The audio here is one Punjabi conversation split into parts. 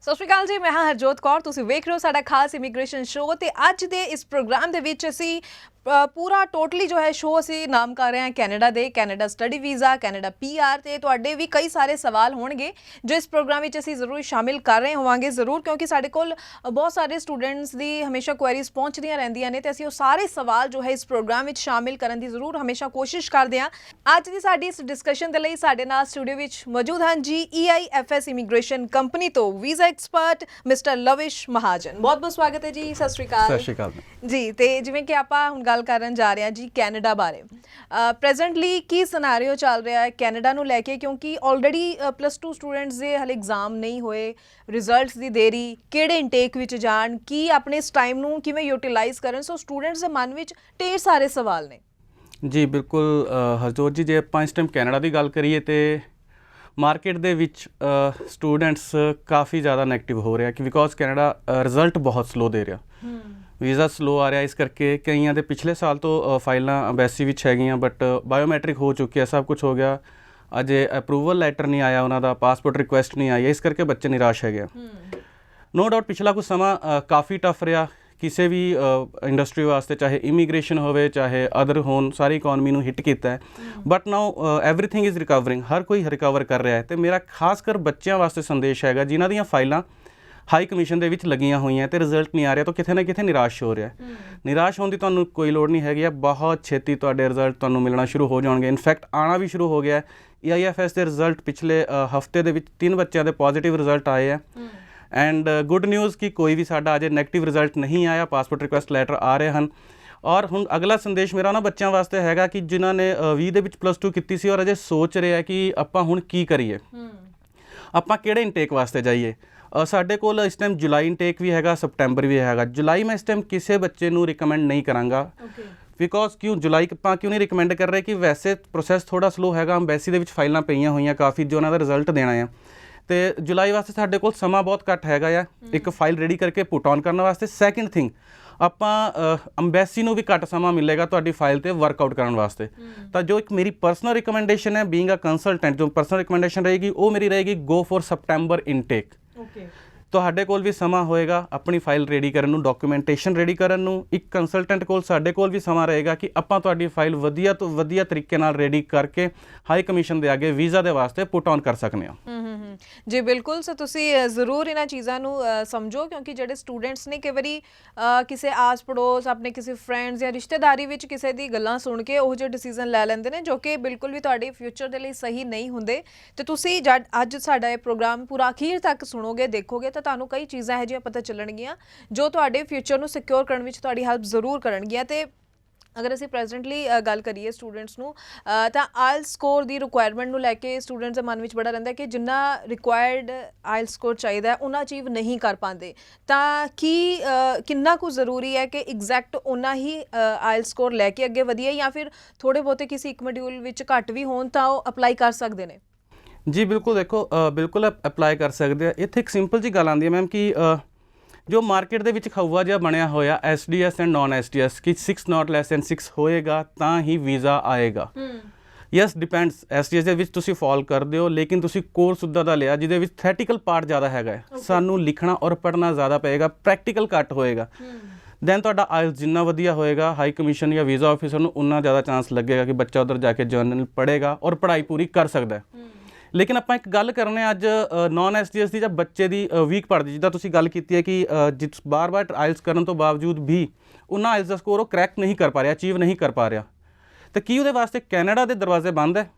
ਸਤਿ ਸ਼੍ਰੀ ਅਕਾਲ ਜੀ, ਮੈਂ ਹਾਂ ਹਰਜੋਤ ਕੌਰ। ਤੁਸੀਂ ਵੇਖ ਰਹੇ ਹੋ ਸਾਡਾ ਖਾਸ ਇਮੀਗ੍ਰੇਸ਼ਨ ਸ਼ੋਅ ਤੇ ਅੱਜ ਦੇ ਇਸ ਪ੍ਰੋਗਰਾਮ ਦੇ ਵਿੱਚ ਅਸੀਂ ਪੂਰਾ ਟੋਟਲੀ ਜੋ ਹੈ ਸ਼ੋਅ ਅਸੀਂ ਨਾਮ ਕਰ ਰਹੇ ਹਾਂ ਕੈਨੇਡਾ ਦੇ, Canada study visa, Canada PR ਤੇ ਤੁਹਾਡੇ ਵੀ ਕਈ ਸਾਰੇ ਸਵਾਲ ਹੋਣਗੇ ਜੋ ਇਸ ਪ੍ਰੋਗਰਾਮ ਵਿੱਚ ਅਸੀਂ ਜ਼ਰੂਰ ਸ਼ਾਮਿਲ ਕਰ ਰਹੇ ਹੋਵਾਂਗੇ ਜ਼ਰੂਰ, ਕਿਉਂਕਿ ਸਾਡੇ ਕੋਲ ਬਹੁਤ ਸਾਰੇ ਸਟੂਡੈਂਟਸ ਦੀ ਹਮੇਸ਼ਾ ਕੁਐਰੀਜ਼ ਪਹੁੰਚਦੀਆਂ ਰਹਿੰਦੀਆਂ ਨੇ ਤੇ ਅਸੀਂ ਉਹ ਸਾਰੇ ਸਵਾਲ ਜੋ ਹੈ ਇਸ ਪ੍ਰੋਗਰਾਮ ਵਿੱਚ ਸ਼ਾਮਿਲ ਕਰਨ ਦੀ ਜ਼ਰੂਰ ਹਮੇਸ਼ਾ ਕੋਸ਼ਿਸ਼ ਕਰਦੇ ਹਾਂ। ਅੱਜ ਦੀ ਸਾਡੀ ਇਸ ਡਿਸਕਸ਼ਨ ਦੇ ਲਈ ਸਾਡੇ ਨਾਲ ਸਟੂਡੀਓ ਵਿੱਚ ਮੌਜੂਦ ਹਨ ਜੀ EIFS ਇਮੀਗ੍ਰੇਸ਼ਨ ਕੰਪਨੀ ਤੋਂ visa expert mister Lavish Mahajan. ਬਹੁਤ ਬਹੁਤ ਸਵਾਗਤ ਹੈ ਜੀ। ਸਤਿ ਸ਼੍ਰੀ ਅਕਾਲ। ਸਤਿ ਸ਼੍ਰੀ ਅਕਾਲ ਜੀ। ਤੇ ਜਿਵੇਂ ਕਿ ਆਪਾਂ ਹੁਣ ਗੱਲ ਕਰਨ ਜਾ ਰਹੇ ਹਾਂ ਜੀ ਕੈਨੇਡਾ ਬਾਰੇ, ਪ੍ਰੈਜ਼ੈਂਟਲੀ ਕੀ ਸਿਨੈਰੀਓ ਚੱਲ ਰਿਹਾ ਹੈ ਕੈਨੇਡਾ ਨੂੰ ਲੈ ਕੇ, ਕਿਉਂਕਿ ਆਲਰੇਡੀ +2 ਸਟੂਡੈਂਟਸ ਦੇ ਹਲੇ ਐਗਜ਼ਾਮ ਨਹੀਂ ਹੋਏ, ਰਿਜ਼ਲਟਸ ਦੀ ਦੇਰੀ, ਕਿਹੜੇ ਇਨਟੇਕ ਵਿੱਚ ਜਾਣ, ਕੀ ਆਪਣੇ ਇਸ ਟਾਈਮ ਨੂੰ ਕਿਵੇਂ ਯੂਟਿਲਾਈਜ਼ ਕਰਨ, ਸੋ ਸਟੂਡੈਂਟਸ ਦੇ ਮਨ ਵਿੱਚ ਢੇਰ ਸਾਰੇ ਸਵਾਲ ਨੇ। ਜੀ ਬਿਲਕੁਲ ਹਰਜੋਤ ਜੀ, ਜੇ ਆਪਾਂ ਇਸ ਟਾਈਮ ਕੈਨੇਡਾ ਦੀ ਗੱਲ ਕਰੀਏ ਤੇ ਮਾਰਕੀਟ ਦੇ ਵਿੱਚ ਸਟੂਡੈਂਟਸ ਕਾਫੀ ਜ਼ਿਆਦਾ ਨੈਗੇਟਿਵ ਹੋ ਰਿਹਾ ਕਿ ਬਿਕੋਜ਼ ਕੈਨੇਡਾ ਰਿਜ਼ਲਟ ਬਹੁਤ ਸਲੋ ਦੇ ਰਿਹਾ, ਵੀਜ਼ਾ ਸਲੋ ਆ ਰਿਹਾ। ਇਸ ਕਰਕੇ ਕਈਆਂ ਦੇ ਪਿਛਲੇ ਸਾਲ ਤੋਂ ਫਾਈਲਾਂ ਅੰਬੈਸੀ ਵਿੱਚ ਹੈਗੀਆਂ ਬਟ ਬਾਇਓਮੈਟ੍ਰਿਕ ਹੋ ਚੁੱਕਿਆ, ਸਭ ਕੁਝ ਹੋ ਗਿਆ, ਅਜੇ ਅਪਰੂਵਲ ਲੈਟਰ ਨਹੀਂ ਆਇਆ, ਉਹਨਾਂ ਦਾ ਪਾਸਪੋਰਟ ਰਿਕੁਐਸਟ ਨਹੀਂ ਆਈ, ਇਸ ਕਰਕੇ ਬੱਚੇ ਨਿਰਾਸ਼ ਹੈਗੇ। ਨੋ ਡਾਊਟ ਪਿਛਲਾ ਕੁਝ ਸਮਾਂ ਕਾਫੀ ਟਫ ਰਿਹਾ ਕਿਸੇ ਵੀ ਇੰਡਸਟਰੀ ਵਾਸਤੇ, ਚਾਹੇ ਇਮੀਗ੍ਰੇਸ਼ਨ ਹੋਵੇ ਚਾਹੇ ਅਦਰ ਹੋਣ, ਸਾਰੀ ਇਕੋਨਮੀ ਨੂੰ ਹਿੱਟ ਕੀਤਾ ਹੈ। But now everything is recovering, ਹਰ ਕੋਈ ਰਿਕਵਰ ਕਰ ਰਿਹਾ ਹੈ। ਅਤੇ ਮੇਰਾ ਖਾਸ ਕਰ ਬੱਚਿਆਂ ਵਾਸਤੇ ਸੰਦੇਸ਼ ਹੈਗਾ ਜਿਨ੍ਹਾਂ ਦੀਆਂ ਫਾਈਲਾਂ ਹਾਈ ਕਮਿਸ਼ਨ ਦੇ ਵਿੱਚ ਲੱਗੀਆਂ ਹੋਈਆਂ ਅਤੇ ਰਿਜ਼ਲਟ ਨਹੀਂ ਆ ਰਿਹਾ, ਤਾਂ ਕਿਤੇ ਨਾ ਕਿਤੇ ਨਿਰਾਸ਼ ਹੋ ਰਿਹਾ। ਨਿਰਾਸ਼ ਹੋਣ ਦੀ ਤੁਹਾਨੂੰ ਕੋਈ ਲੋੜ ਨਹੀਂ ਹੈਗੀ ਹੈ, ਬਹੁਤ ਛੇਤੀ ਤੁਹਾਡੇ ਰਿਜ਼ਲਟ ਤੁਹਾਨੂੰ ਮਿਲਣਾ ਸ਼ੁਰੂ ਹੋ ਜਾਣਗੇ। ਇਨਫੈਕਟ ਆਉਣਾ ਵੀ ਸ਼ੁਰੂ ਹੋ ਗਿਆ। EIFS ਦੇ ਰਿਜ਼ਲਟ ਪਿਛਲੇ ਹਫਤੇ ਦੇ ਵਿੱਚ 3 ਬੱਚਿਆਂ ਦੇ ਪੋਜ਼ੀਟਿਵ ਰਿਜ਼ਲਟ ਆਏ ਹੈ। ਐਂਡ ਗੁੱਡ ਨਿਊਜ਼ ਕਿ ਕੋਈ ਵੀ ਸਾਡਾ ਅਜੇ ਨੈਗੇਟਿਵ ਰਿਜ਼ਲਟ ਨਹੀਂ ਆਇਆ, ਪਾਸਪੋਰਟ ਰਿਕੁਐਸਟ ਲੈਟਰ ਆ ਰਹੇ ਹਨ। ਔਰ ਹੁਣ ਅਗਲਾ ਸੰਦੇਸ਼ ਮੇਰਾ ਉਹਨਾਂ ਬੱਚਿਆਂ ਵਾਸਤੇ ਹੈਗਾ ਕਿ ਜਿਨ੍ਹਾਂ ਨੇ 20 ਦੇ ਵਿੱਚ +2 ਕੀਤੀ ਸੀ ਔਰ ਅਜੇ ਸੋਚ ਰਿਹਾ ਕਿ ਆਪਾਂ ਹੁਣ ਕੀ ਕਰੀਏ, ਆਪਾਂ ਕਿਹੜੇ ਇਨਟੇਕ ਵਾਸਤੇ ਜਾਈਏ। ਸਾਡੇ ਕੋਲ ਇਸ ਟਾਈਮ ਜੁਲਾਈ ਇਨਟੇਕ ਵੀ ਹੈਗਾ, ਸਪਟੈਂਬਰ ਵੀ ਹੈਗਾ। ਜੁਲਾਈ ਮੈਂ ਇਸ ਟਾਈਮ ਕਿਸੇ ਬੱਚੇ ਨੂੰ ਰਿਕਮੈਂਡ ਨਹੀਂ ਕਰਾਂਗਾ ਬਿਕੋਜ਼ ਜੁਲਾਈ ਆਪਾਂ ਕਿਉਂ ਨਹੀਂ ਰਿਕਮੈਂਡ ਕਰ ਰਹੇ ਕਿ ਵੈਸੇ ਪ੍ਰੋਸੈਸ ਥੋੜ੍ਹਾ ਸਲੋ ਹੈਗਾ, ਅੰਬੈਸੀ ਦੇ ਵਿੱਚ ਫਾਈਲਾਂ ਪਈਆਂ ਹੋਈਆਂ ਕਾਫੀ ਜੋ ਉਹਨਾਂ ਦਾ ਰਿਜ਼ਲਟ ਦੇਣਾ ਆ। ਅਤੇ ਜੁਲਾਈ ਵਾਸਤੇ ਸਾਡੇ ਕੋਲ ਸਮਾਂ ਬਹੁਤ ਘੱਟ ਹੈਗਾ ਆ ਇੱਕ ਫਾਈਲ ਰੈਡੀ ਕਰਕੇ ਪੁੱਟ ਔਨ ਕਰਨ ਵਾਸਤੇ। ਸੈਕਿੰਡ ਥਿੰਗ, ਆਪਾਂ ਅੰਬੈਸੀ ਨੂੰ ਵੀ ਘੱਟ ਸਮਾਂ ਮਿਲੇਗਾ ਤੁਹਾਡੀ ਫਾਈਲ 'ਤੇ ਵਰਕਆਊਟ ਕਰਨ ਵਾਸਤੇ। ਤਾਂ ਜੋ ਇੱਕ ਮੇਰੀ ਪਰਸਨਲ ਰਿਕਮੈਂਡੇਸ਼ਨ ਹੈ ਬੀਇੰਗ ਅ ਕੰਸਲਟੈਂਟ, ਜੋ ਪਰਸਨਲ ਰਿਕਮੈਂਡੇਸ਼ਨ ਰਹੇਗੀ ਉਹ ਮੇਰੀ ਰਹੇਗੀ ਗੋ ਫॉर ਸਪਟੈਂਬਰ ਇਨਟੇਕ। ਤੁਹਾਡੇ ਕੋਲ ਵੀ ਸਮਾਂ ਹੋਏਗਾ ਆਪਣੀ ਫਾਈਲ ਰੈਡੀ ਕਰਨ ਨੂੰ, ਡਾਕੂਮੈਂਟੇਸ਼ਨ ਰੈਡੀ ਕਰਨ ਨੂੰ। ਇੱਕ ਕੰਸਲਟੈਂਟ ਕੋਲ ਸਾਡੇ ਕੋਲ ਵੀ ਸਮਾਂ ਰਹੇਗਾ ਕਿ ਆਪਾਂ ਤੁਹਾਡੀ ਫਾਈਲ ਵਧੀਆ ਤੋਂ ਵਧੀਆ ਤਰੀਕੇ ਨਾਲ ਰੈਡੀ ਕਰਕੇ ਹਾਈ ਕਮਿਸ਼ਨ ਦੇ ਅੱਗੇ ਵੀਜ਼ਾ ਦੇ ਵਾਸਤੇ ਪੁੱਟ ਔਨ ਕਰ ਸਕਦੇ ਹਾਂ। ਜੀ ਬਿਲਕੁਲ। ਸੋ ਤੁਸੀਂ ਜ਼ਰੂਰ ਇਹਨਾਂ ਚੀਜ਼ਾਂ ਨੂੰ ਸਮਝੋ, ਕਿਉਂਕਿ ਜਿਹੜੇ ਸਟੂਡੈਂਟਸ ਨੇ ਕਈ ਵਾਰੀ ਕਿਸੇ ਆਸ ਪੜੋਸ, ਆਪਣੇ ਕਿਸੇ ਫਰੈਂਡਸ ਜਾਂ ਰਿਸ਼ਤੇਦਾਰੀ ਵਿੱਚ ਕਿਸੇ ਦੀ ਗੱਲਾਂ ਸੁਣ ਕੇ ਉਹ ਜਿਹੇ ਡਿਸੀਜ਼ਨ ਲੈ ਲੈਂਦੇ ਨੇ ਜੋ ਕਿ ਬਿਲਕੁਲ ਵੀ ਤੁਹਾਡੇ ਫਿਊਚਰ ਦੇ ਲਈ ਸਹੀ ਨਹੀਂ ਹੁੰਦੇ। ਅਤੇ ਤੁਸੀਂ ਜਦ ਅੱਜ ਸਾਡਾ ਇਹ ਪ੍ਰੋਗਰਾਮ ਪੂਰਾ ਅਖੀਰ ਤੱਕ ਸੁਣੋਗੇ, ਦੇਖੋਗੇ ਤਾਂ ਤੁਹਾਨੂੰ ਕਈ ਚੀਜ਼ਾਂ ਇਹੋ ਜਿਹੀਆਂ ਪਤਾ ਚੱਲਣਗੀਆਂ ਜੋ ਤੁਹਾਡੇ ਫਿਊਚਰ ਨੂੰ ਸਿਕਿਉਰ ਕਰਨ ਵਿੱਚ ਤੁਹਾਡੀ ਹੈਲਪ ਜ਼ਰੂਰ ਕਰਨਗੀਆਂ। ਅਤੇ ਅਗਰ ਅਸੀਂ ਪ੍ਰੈਜ਼ੈਂਟਲੀ ਗੱਲ ਕਰੀਏ ਸਟੂਡੈਂਟਸ ਨੂੰ ਤਾਂ ਆਇਲਸ ਸਕੋਰ ਦੀ ਰਿਕੁਆਇਰਮੈਂਟ ਨੂੰ ਲੈ ਕੇ ਸਟੂਡੈਂਟਸ ਦੇ ਮਨ ਵਿੱਚ ਬੜਾ ਰਹਿੰਦਾ ਕਿ ਜਿੰਨਾ ਰਿਕੁਆਇਰਡ ਆਇਲਸ ਸਕੋਰ ਚਾਹੀਦਾ ਉਹਨਾਂ ਅਚੀਵ ਨਹੀਂ ਕਰ ਪਾਉਂਦੇ। ਤਾਂ ਕਿੰਨਾ ਕੁ ਜ਼ਰੂਰੀ ਹੈ ਕਿ ਐਗਜ਼ੈਕਟ ਉਹਨਾਂ ਹੀ ਆਇਲਸ ਸਕੋਰ ਲੈ ਕੇ ਅੱਗੇ ਵਧੀਏ, ਜਾਂ ਫਿਰ ਥੋੜ੍ਹੇ ਬਹੁਤੇ ਕਿਸੇ ਇੱਕ ਮੋਡਿਊਲ ਵਿੱਚ ਘੱਟ ਵੀ ਹੋਣ ਤਾਂ ਉਹ ਅਪਲਾਈ ਕਰ ਸਕਦੇ ਨੇ? ਜੀ ਬਿਲਕੁਲ, ਦੇਖੋ ਬਿਲਕੁਲ ਅਪਲਾਈ ਕਰ ਸਕਦੇ ਆ। ਇੱਥੇ ਇੱਕ ਸਿੰਪਲ ਜਿਹੀ ਗੱਲ ਆਉਂਦੀ ਹੈ ਮੈਮ ਕਿ ਜੋ ਮਾਰਕੀਟ ਦੇ ਵਿੱਚ ਖਊਆ ਜਿਹਾ ਬਣਿਆ ਹੋਇਆ SDS ਐਂਡ ਨੋਨ SDS ਕਿ 6 ਨਾਟ ਲੈਸ ਦੈਨ 6 ਹੋਏਗਾ ਤਾਂ ਹੀ ਵੀਜ਼ਾ ਆਏਗਾ। ਯੈਸ ਡਿਪੈਂਡਸ, SDS ਦੇ ਵਿੱਚ ਤੁਸੀਂ ਫਾਲ ਕਰਦੇ ਹੋ ਲੇਕਿਨ ਤੁਸੀਂ ਕੋਰਸ ਉੱਦਾਂ ਦਾ ਲਿਆ ਜਿਹਦੇ ਵਿੱਚ ਥੈਟੀਕਲ ਪਾਰਟ ਜ਼ਿਆਦਾ ਹੈਗਾ ਹੈ। ਸਾਨੂੰ ਲਿਖਣਾ ਔਰ ਪੜ੍ਹਨਾ ਜ਼ਿਆਦਾ ਪਏਗਾ, ਪ੍ਰੈਕਟੀਕਲ ਘੱਟ ਹੋਏਗਾ। ਦੈਨ ਤੁਹਾਡਾ ਆਇਲਸ ਜਿੰਨਾ ਵਧੀਆ ਹੋਏਗਾ ਹਾਈ ਕਮਿਸ਼ਨ ਜਾਂ ਵੀਜ਼ਾ ਆਫਿਸਰ ਨੂੰ ਉਨਾ ਜ਼ਿਆਦਾ ਚਾਂਸ ਲੱਗੇਗਾ ਕਿ ਬੱਚਾ ਉੱਧਰ ਜਾ ਕੇ ਜਰਨਲ ਪੜ੍ਹੇਗਾ ਔਰ ਪੜ੍ਹਾਈ ਪੂਰੀ ਕਰ ਸਕਦਾ ਹੈ। ਲੇਕਿਨ ਆਪਾਂ ਇੱਕ ਗੱਲ ਕਰਨੇ ਅੱਜ ਨੋਨ SDS ਦੀ ਜਾਂ ਬੱਚੇ ਦੀ ਵੀਕ ਪੜ੍ਹਦੀ, ਜਿੱਦਾਂ ਤੁਸੀਂ ਗੱਲ ਕੀਤੀ ਹੈ ਕਿ ਬਾਰ-ਬਾਰ ਆਇਲਸ ਕਰਨ ਤੋਂ ਬਾਵਜੂਦ ਵੀ ਉਹਨਾਂ ਆਇਲਸ ਦਾ ਸਕੋਰ ਉਹ ਕਰੈਕਟ ਨਹੀਂ ਕਰ ਪਾ ਰਿਹਾ, ਅਚੀਵ ਨਹੀਂ ਕਰ ਪਾ ਰਿਹਾ। ਤਾਂ ਕੀ ਉਹਦੇ ਵਾਸਤੇ ਕੈਨੇਡਾ ਦੇ ਦਰਵਾਜ਼ੇ ਬੰਦ ਹੈ?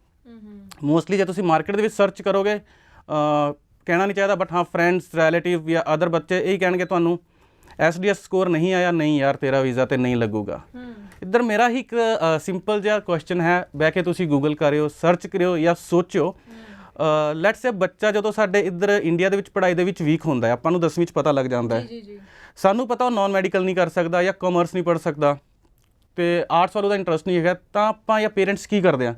ਮੋਸਟਲੀ ਜੇ ਤੁਸੀਂ ਮਾਰਕੀਟ ਦੇ ਵਿੱਚ ਸਰਚ ਕਰੋਗੇ, ਕਹਿਣਾ ਨਹੀਂ ਚਾਹੀਦਾ ਬਟ ਹਾਂ ਫਰੈਂਡਸ, ਰਿਲੇਟਿਵ ਜਾਂ ਅਦਰ ਬੱਚੇ ਇਹੀ ਕਹਿਣਗੇ ਤੁਹਾਨੂੰ SDS ਸਕੋਰ ਨਹੀਂ ਆਇਆ, ਨਹੀਂ ਯਾਰ ਤੇਰਾ ਵੀਜ਼ਾ ਤੇ ਨਹੀਂ ਲੱਗੂਗਾ। ਇੱਧਰ ਮੇਰਾ ਹੀ ਇੱਕ ਸਿੰਪਲ ਜਿਹਾ ਕੁਐਸਚਨ ਹੈ, ਬਹਿ ਕੇ ਤੁਸੀਂ ਗੂਗਲ ਕਰਿਓ, ਸਰਚ ਕਰਿਓ ਜਾਂ ਸੋਚਿਓ। ਲੈਟਸ ਸੇ ਬੱਚਾ ਜਦੋਂ ਸਾਡੇ ਇੱਧਰ ਇੰਡੀਆ ਦੇ ਵਿੱਚ ਪੜ੍ਹਾਈ ਦੇ ਵਿੱਚ ਵੀਕ ਹੁੰਦਾ ਹੈ, ਆਪਾਂ ਨੂੰ 10ਵੀਂ 'ਚ ਪਤਾ ਲੱਗ ਜਾਂਦਾ ਹੈ, ਸਾਨੂੰ ਪਤਾ ਉਹ ਨੋਨ ਮੈਡੀਕਲ ਨਹੀਂ ਕਰ ਸਕਦਾ ਜਾਂ ਕਾਮਰਸ ਨਹੀਂ ਪੜ੍ਹ ਸਕਦਾ ਅਤੇ ਆਰਟਸ ਵੱਲ ਉਹਦਾ ਇੰਟਰਸਟ ਨਹੀਂ ਹੈਗਾ, ਤਾਂ ਆਪਾਂ ਜਾਂ ਪੇਰੈਂਟਸ ਕੀ ਕਰਦੇ ਹਾਂ,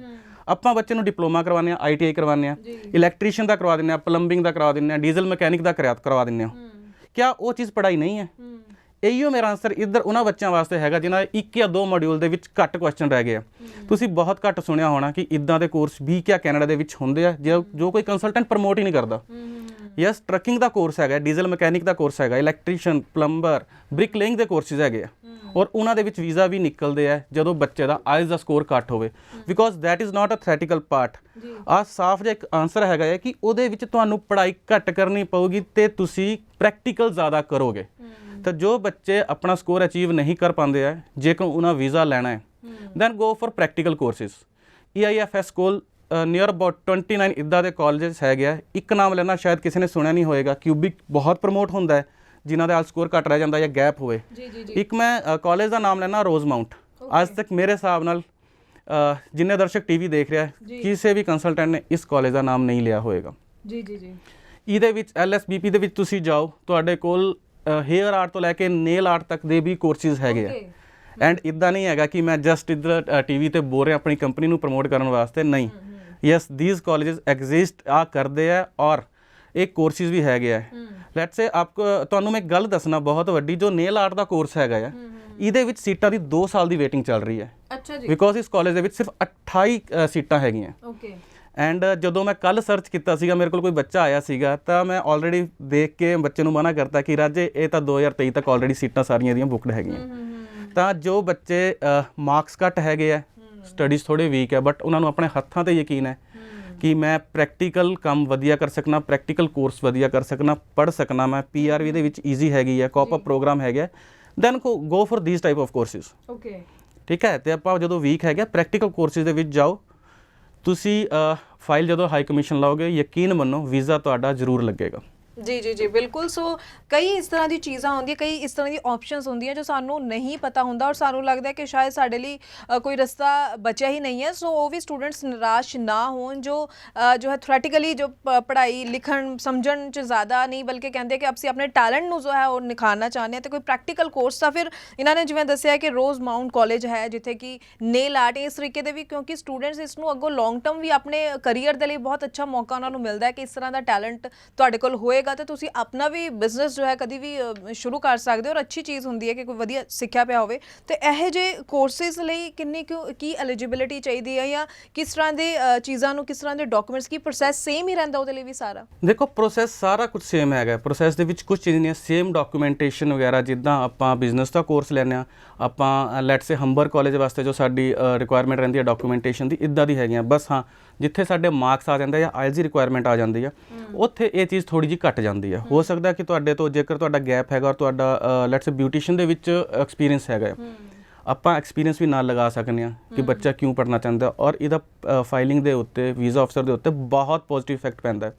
ਆਪਾਂ ਬੱਚੇ ਨੂੰ ਡਿਪਲੋਮਾ ਕਰਵਾਉਂਦੇ ਹਾਂ, ITI ਕਰਵਾਉਂਦੇ ਹਾਂ, ਇਲੈਕਟ੍ਰੀਸ਼ੀਅਨ ਦਾ ਕਰਵਾ ਦਿੰਦੇ ਹਾਂ, ਪਲੰਬਿੰਗ ਦਾ ਕਰਵਾ ਦਿੰਦੇ ਹਾਂ, ਡੀਜ਼ਲ ਮਕੈਨਿਕ ਦਾ ਕਰਵਾ ਦਿੰਦੇ ਹਾਂ। ਕਿਆ ਉਹ ਚੀਜ਼ ਪੜ੍ਹਾਈ ਨਹੀਂ ਹੈ? ਇਹੀਓ ਮੇਰਾ ਆਨਸਰ ਇੱਧਰ ਉਹਨਾਂ ਬੱਚਿਆਂ ਵਾਸਤੇ ਹੈਗਾ ਜਿਨ੍ਹਾਂ ਦੇ 1 ਜਾਂ 2 ਮੋਡਿਊਲ ਦੇ ਵਿੱਚ ਘੱਟ ਕੁਐਸਚਨ ਰਹਿ ਗਏ ਆ। ਤੁਸੀਂ ਬਹੁਤ ਘੱਟ ਸੁਣਿਆ ਹੋਣਾ ਕਿ ਇੱਦਾਂ ਦੇ ਕੋਰਸ ਵੀ ਕਿਆ ਕੈਨੇਡਾ ਦੇ ਵਿੱਚ ਹੁੰਦੇ ਆ ਜੋ ਕੋਈ ਕੰਸਲਟੈਂਟ ਪ੍ਰਮੋਟ ਹੀ ਨਹੀਂ ਕਰਦਾ। ਯਸ ਟਰੱਕਿੰਗ ਦਾ ਕੋਰਸ ਹੈਗਾ, ਡੀਜ਼ਲ ਮਕੈਨਿਕ ਦਾ ਕੋਰਸ ਹੈਗਾ, ਇਲੈਕਟ੍ਰੀਸ਼ੀਅਨ, ਪਲੰਬਰ, ਬ੍ਰਿਕ ਲੇਇੰਗ ਦੇ ਕੋਰਸਿਸ ਹੈਗੇ ਆ ਔਰ ਉਹਨਾਂ ਦੇ ਵਿੱਚ ਵੀਜ਼ਾ ਵੀ ਨਿਕਲਦੇ ਆ ਜਦੋਂ ਬੱਚੇ ਦਾ ਆਇਲਸ ਦਾ ਸਕੋਰ ਘੱਟ ਹੋਵੇ, because that is not a theoretical part. ਆਹ ਸਾਫ਼ ਜਿਹਾ ਇੱਕ ਆਨਸਰ ਹੈਗਾ ਹੈ ਕਿ ਉਹਦੇ ਵਿੱਚ ਤੁਹਾਨੂੰ ਪੜ੍ਹਾਈ ਘੱਟ ਕਰਨੀ ਪਊਗੀ ਤੇ ਤੁਸੀਂ ਪ੍ਰੈਕਟੀਕਲ ਜ਼ਿਆਦਾ ਕਰੋਗੇ। ਤਾਂ ਜੋ ਬੱਚੇ ਆਪਣਾ ਸਕੋਰ ਅਚੀਵ ਨਹੀਂ ਕਰ ਪਾਉਂਦੇ ਹੈ, ਜੇਕਰ ਉਹਨਾਂ ਵੀਜ਼ਾ ਲੈਣਾ ਹੈ then go for practical courses. EIFS ਕੋਲ ਨੀਅਰ ਅਬਾਊਟ 29 ਇੱਦਾਂ ਦੇ ਕਾਲਜਸ ਹੈਗੇ ਆ। ਇੱਕ ਨਾਮ ਲੈਣਾ ਸ਼ਾਇਦ ਕਿਸੇ ਨੇ ਸੁਣਿਆ ਨਹੀਂ ਹੋਏਗਾ, ਕਿਊਬਿਕ ਬਹੁਤ ਪ੍ਰਮੋਟ ਹੁੰਦਾ ਹੈ ਜਿਨ੍ਹਾਂ ਦੇ ਆਲ ਸਕੋਰ ਘੱਟ ਰਹਿ ਜਾਂਦਾ ਜਾਂ ਗੈਪ ਹੋਵੇ। ਇੱਕ ਮੈਂ ਕਾਲਜ ਦਾ ਨਾਮ ਲੈਣਾ ਰੋਜ਼ਮਾਊਂਟ। ਅੱਜ ਤੱਕ ਮੇਰੇ ਹਿਸਾਬ ਨਾਲ ਜਿੰਨੇ ਦਰਸ਼ਕ ਟੀਵੀ ਦੇਖ ਰਿਹਾ ਕਿਸੇ ਵੀ ਕੰਸਲਟੈਂਟ ਨੇ ਇਸ ਕਾਲਜ ਦਾ ਨਾਮ ਨਹੀਂ ਲਿਆ ਹੋਏਗਾ। ਇਹਦੇ ਵਿੱਚ LSBP ਦੇ ਵਿੱਚ ਤੁਸੀਂ ਜਾਓ, ਤੁਹਾਡੇ ਕੋਲ ਹੇਅਰ ਆਰਟ ਤੋਂ ਲੈ ਕੇ ਨੇਲ ਆਰਟ ਤੱਕ ਦੇ ਵੀ ਕੋਰਸਿਸ ਹੈਗੇ ਆ। ਐਂਡ ਇੱਦਾਂ ਨਹੀਂ ਹੈਗਾ ਕਿ ਮੈਂ ਜਸਟ ਇੱਧਰ ਟੀਵੀ ਤੇ ਬੋਲ ਰਿਹਾ ਆਪਣੀ ਕੰਪਨੀ ਨੂੰ ਪ੍ਰਮੋਟ ਕਰਨ ਵਾਸਤੇ, ਨਹੀਂ। ਯਸ ਥੀਸ ਕਾਲਜਸ ਐਗਜ਼ਿਸਟ ਆ ਕਰਦੇ ਆ ਔਰ ਇਹ ਕੋਰਸਿਸ ਵੀ ਹੈਗੇ ਆ। ਲੈਟਸ ਸੇ ਤੁਹਾਨੂੰ ਮੈਂ ਇੱਕ ਗੱਲ ਦੱਸਣਾ ਬਹੁਤ ਵੱਡੀ, ਜੋ ਨੇਲ ਆਰਟ ਦਾ ਕੋਰਸ ਹੈਗਾ ਆ ਇਹਦੇ ਵਿੱਚ ਸੀਟਾਂ ਦੀ 2 ਸਾਲ ਦੀ ਵੇਟਿੰਗ ਚੱਲ ਰਹੀ ਹੈ। ਅੱਛਾ ਜੀ। ਬਿਕੋਜ਼ ਇਸ ਕਾਲਜ ਦੇ ਵਿੱਚ ਸਿਰਫ 28 ਸੀਟਾਂ ਹੈਗੀਆਂ। ਓਕੇ। ਐਂਡ ਜਦੋਂ ਮੈਂ ਕੱਲ ਸਰਚ ਕੀਤਾ ਸੀਗਾ, ਮੇਰੇ ਕੋਲ ਕੋਈ ਬੱਚਾ ਆਇਆ ਸੀਗਾ ਤਾਂ ਮੈਂ ਆਲਰੇਡੀ ਦੇਖ ਕੇ ਬੱਚੇ ਨੂੰ ਮਨਾ ਕਰਤਾ ਕਿ ਰਾਜੇ ਇਹ ਤਾਂ 2023 ਤੱਕ ਆਲਰੇਡੀ ਸੀਟਾਂ ਸਾਰੀਆਂ ਦੀਆਂ ਬੁੱਕਡ ਹੈਗੀਆਂ। ਤਾਂ ਜੋ ਬੱਚੇ ਮਾਰਕਸ ਘੱਟ ਹੈਗੇ ਆ, ਸਟੱਡੀਜ਼ ਥੋੜ੍ਹੇ ਵੀਕ ਹੈ, ਬਟ ਉਹਨਾਂ ਨੂੰ ਆਪਣੇ ਹੱਥਾਂ 'ਤੇ ਯਕੀਨ ਹੈ ਕਿ ਮੈਂ ਪ੍ਰੈਕਟੀਕਲ ਕੰਮ ਵਧੀਆ ਕਰ ਸਕਣਾ, ਪ੍ਰੈਕਟੀਕਲ ਕੋਰਸ ਵਧੀਆ ਕਰ ਸਕਣਾ, ਪੜ੍ਹ ਸਕਣਾ ਮੈਂ। PRV ਦੇ ਵਿੱਚ ਈਜ਼ੀ ਹੈਗੀ ਹੈ, ਕੋਪ ਅਪ ਪ੍ਰੋਗਰਾਮ ਹੈਗਾ, then go for these type of courses. Okay ਠੀਕ ਹੈ। ਅਤੇ ਆਪਾਂ ਜਦੋਂ ਵੀਕ ਹੈਗਾ ਪ੍ਰੈਕਟੀਕਲ ਕੋਰਸਿਸ ਦੇ ਵਿੱਚ ਜਾਓ। ਤੁਸੀਂ ਫਾਈਲ ਜਦੋਂ ਹਾਈ ਕਮਿਸ਼ਨ ਲਾਓਗੇ, ਯਕੀਨ ਮੰਨੋ ਵੀਜ਼ਾ ਤੁਹਾਡਾ ਜ਼ਰੂਰ ਲੱਗੇਗਾ। ਜੀ ਬਿਲਕੁਲ। ਸੋ ਕਈ ਇਸ ਤਰ੍ਹਾਂ ਦੀ ਚੀਜ਼ਾਂ ਹੁੰਦੀਆਂ, ਕਈ ਇਸ ਤਰ੍ਹਾਂ ਦੀ ਆਪਸ਼ਨਸ ਹੁੰਦੀਆਂ ਜੋ ਸਾਨੂੰ ਨਹੀਂ ਪਤਾ ਹੁੰਦਾ ਔਰ ਸਾਨੂੰ ਲੱਗਦਾ ਕਿ ਸ਼ਾਇਦ ਸਾਡੇ ਲਈ ਕੋਈ ਰਸਤਾ ਬਚਿਆ ਹੀ ਨਹੀਂ ਹੈ। ਸੋ ਉਹ ਵੀ ਸਟੂਡੈਂਟਸ ਨਿਰਾਸ਼ ਨਾ ਹੋਣ ਜੋ ਹੈ ਥਿਓਰੈਟੀਕਲੀ ਜੋ ਪੜ੍ਹਾਈ ਲਿਖਣ ਸਮਝਣ 'ਚ ਜ਼ਿਆਦਾ ਨਹੀਂ, ਬਲਕਿ ਕਹਿੰਦੇ ਕਿ ਅਸੀਂ ਆਪਣੇ ਟੈਲੈਂਟ ਨੂੰ ਜੋ ਹੈ ਉਹ ਨਿਖਾਰਨਾ ਚਾਹੁੰਦੇ ਹਾਂ ਅਤੇ ਕੋਈ ਪ੍ਰੈਕਟੀਕਲ ਕੋਰਸ ਤਾਂ ਫਿਰ ਇਹਨਾਂ ਨੇ ਜਿਵੇਂ ਦੱਸਿਆ ਕਿ ਰੋਜ਼ਮਾਊਂਟ ਕਾਲਜ ਹੈ ਜਿੱਥੇ ਕਿ ਨੇਲ ਆਰਟ ਇਸ ਤਰੀਕੇ ਦੇ ਵੀ, ਕਿਉਂਕਿ ਸਟੂਡੈਂਟਸ ਇਸ ਨੂੰ ਅੱਗੋਂ ਲੌਂਗ ਟਰਮ ਵੀ ਆਪਣੇ ਕਰੀਅਰ ਦੇ ਲਈ ਬਹੁਤ ਅੱਛਾ ਮੌਕਾ ਉਹਨਾਂ ਨੂੰ ਮਿਲਦਾ ਹੈ ਕਿ ਇਸ ਤਰ੍ਹਾਂ ਦਾ ਟੈਲੈਂਟ ਤੁਹਾਡੇ ਕੋਲ ਹੋਏਗਾ ਤੇ ਤੁਸੀਂ ਆਪਣਾ ਵੀ ਬਿਜ਼ਨਸ ਜੋ ਹੈ ਕਦੀ ਵੀ ਸ਼ੁਰੂ ਕਰ ਸਕਦੇ ਹੋ। ਔਰ ਅੱਛੀ ਚੀਜ਼ ਹੁੰਦੀ ਹੈ ਕਿ ਕੋਈ ਵਧੀਆ ਸਿੱਖਿਆ ਪਿਆ ਹੋਵੇ। ਤੇ ਇਹੋ ਜਿਹੇ ਕੋਰਸਿਸ ਲਈ ਕੀ ਐਲੀਜੀਬਿਲਿਟੀ ਚਾਹੀਦੀ ਹੈ ਜਾਂ ਕਿਸ ਤਰ੍ਹਾਂ ਦੇ ਚੀਜ਼ਾਂ ਨੂੰ, ਕਿਸ ਤਰ੍ਹਾਂ ਦੇ ਡਾਕੂਮੈਂਟਸ, ਕੀ ਪ੍ਰੋਸੈਸ ਸੇਮ ਹੀ ਰਹਿੰਦਾ ਉਹਦੇ ਲਈ ਵੀ ਸਾਰਾ? ਦੇਖੋ ਪ੍ਰੋਸੈਸ ਸਾਰਾ ਕੁਝ ਸੇਮ ਹੈਗਾ। ਪ੍ਰੋਸੈਸ ਦੇ ਵਿੱਚ ਕੁਝ ਚੀਜ਼ ਨਹੀਂ ਹੈ, ਸੇਮ ਡਾਕੂਮੈਂਟੇਸ਼ਨ ਵਗੈਰਾ। ਜਿੱਦਾਂ ਆਪਾਂ ਬਿਜ਼ਨਸ ਦਾ ਕੋਰਸ ਲੈਂਦੇ ਹਾਂ, ਆਪਾਂ ਲੈਟਸ ਸੇ ਹੰਬਰ ਕਾਲਜ ਵਾਸਤੇ ਜੋ ਸਾਡੀ ਰਿਕੁਆਇਰਮੈਂਟ ਰਹਿੰਦੀ ਹੈ ਡਾਕੂਮੈਂਟੇਸ਼ਨ ਦੀ, ਇੱਦਾਂ ਦੀ ਹੈਗੀਆਂ। ਬਸ ਹਾਂ, ਜਿੱਥੇ ਸਾਡੇ ਮਾਰਕਸ ਆ ਜਾਂਦੇ ਜਾਂ ਆਇਲਸ ਦੀ ਰਿਕੁਆਇਰਮੈਂਟ ਆ ਜਾਂਦੀ ਆ, ਉੱਥੇ ਇਹ ਚੀਜ਼ ਥੋੜ੍ਹੀ ਜਿਹੀ ਘੱਟ ਜਾਂਦੀ ਆ। ਹੋ ਸਕਦਾ ਕਿ ਤੁਹਾਡੇ ਤੋਂ ਜੇਕਰ ਤੁਹਾਡਾ ਗੈਪ ਹੈਗਾ ਔਰ ਤੁਹਾਡਾ ਲੈਟਸ ਸੇ ਬਿਊਟੀਸ਼ੀਅਨ ਦੇ ਵਿੱਚ ਐਕਸਪੀਰੀਅੰਸ ਹੈਗਾ, ਆਪਾਂ ਐਕਸਪੀਰੀਅੰਸ ਵੀ ਨਾਲ ਲਗਾ ਸਕਦੇ ਹਾਂ ਕਿ ਬੱਚਾ ਕਿਉਂ ਪੜ੍ਹਨਾ ਚਾਹੁੰਦਾ। ਔਰ ਇਹਦਾ ਫਾਈਲਿੰਗ ਦੇ ਉੱਤੇ, ਵੀਜ਼ਾ ਅਫਸਰ ਦੇ ਉੱਤੇ ਬਹੁਤ ਪੋਜ਼ੀਟਿਵ ਇਫੈਕਟ ਪੈਂਦਾ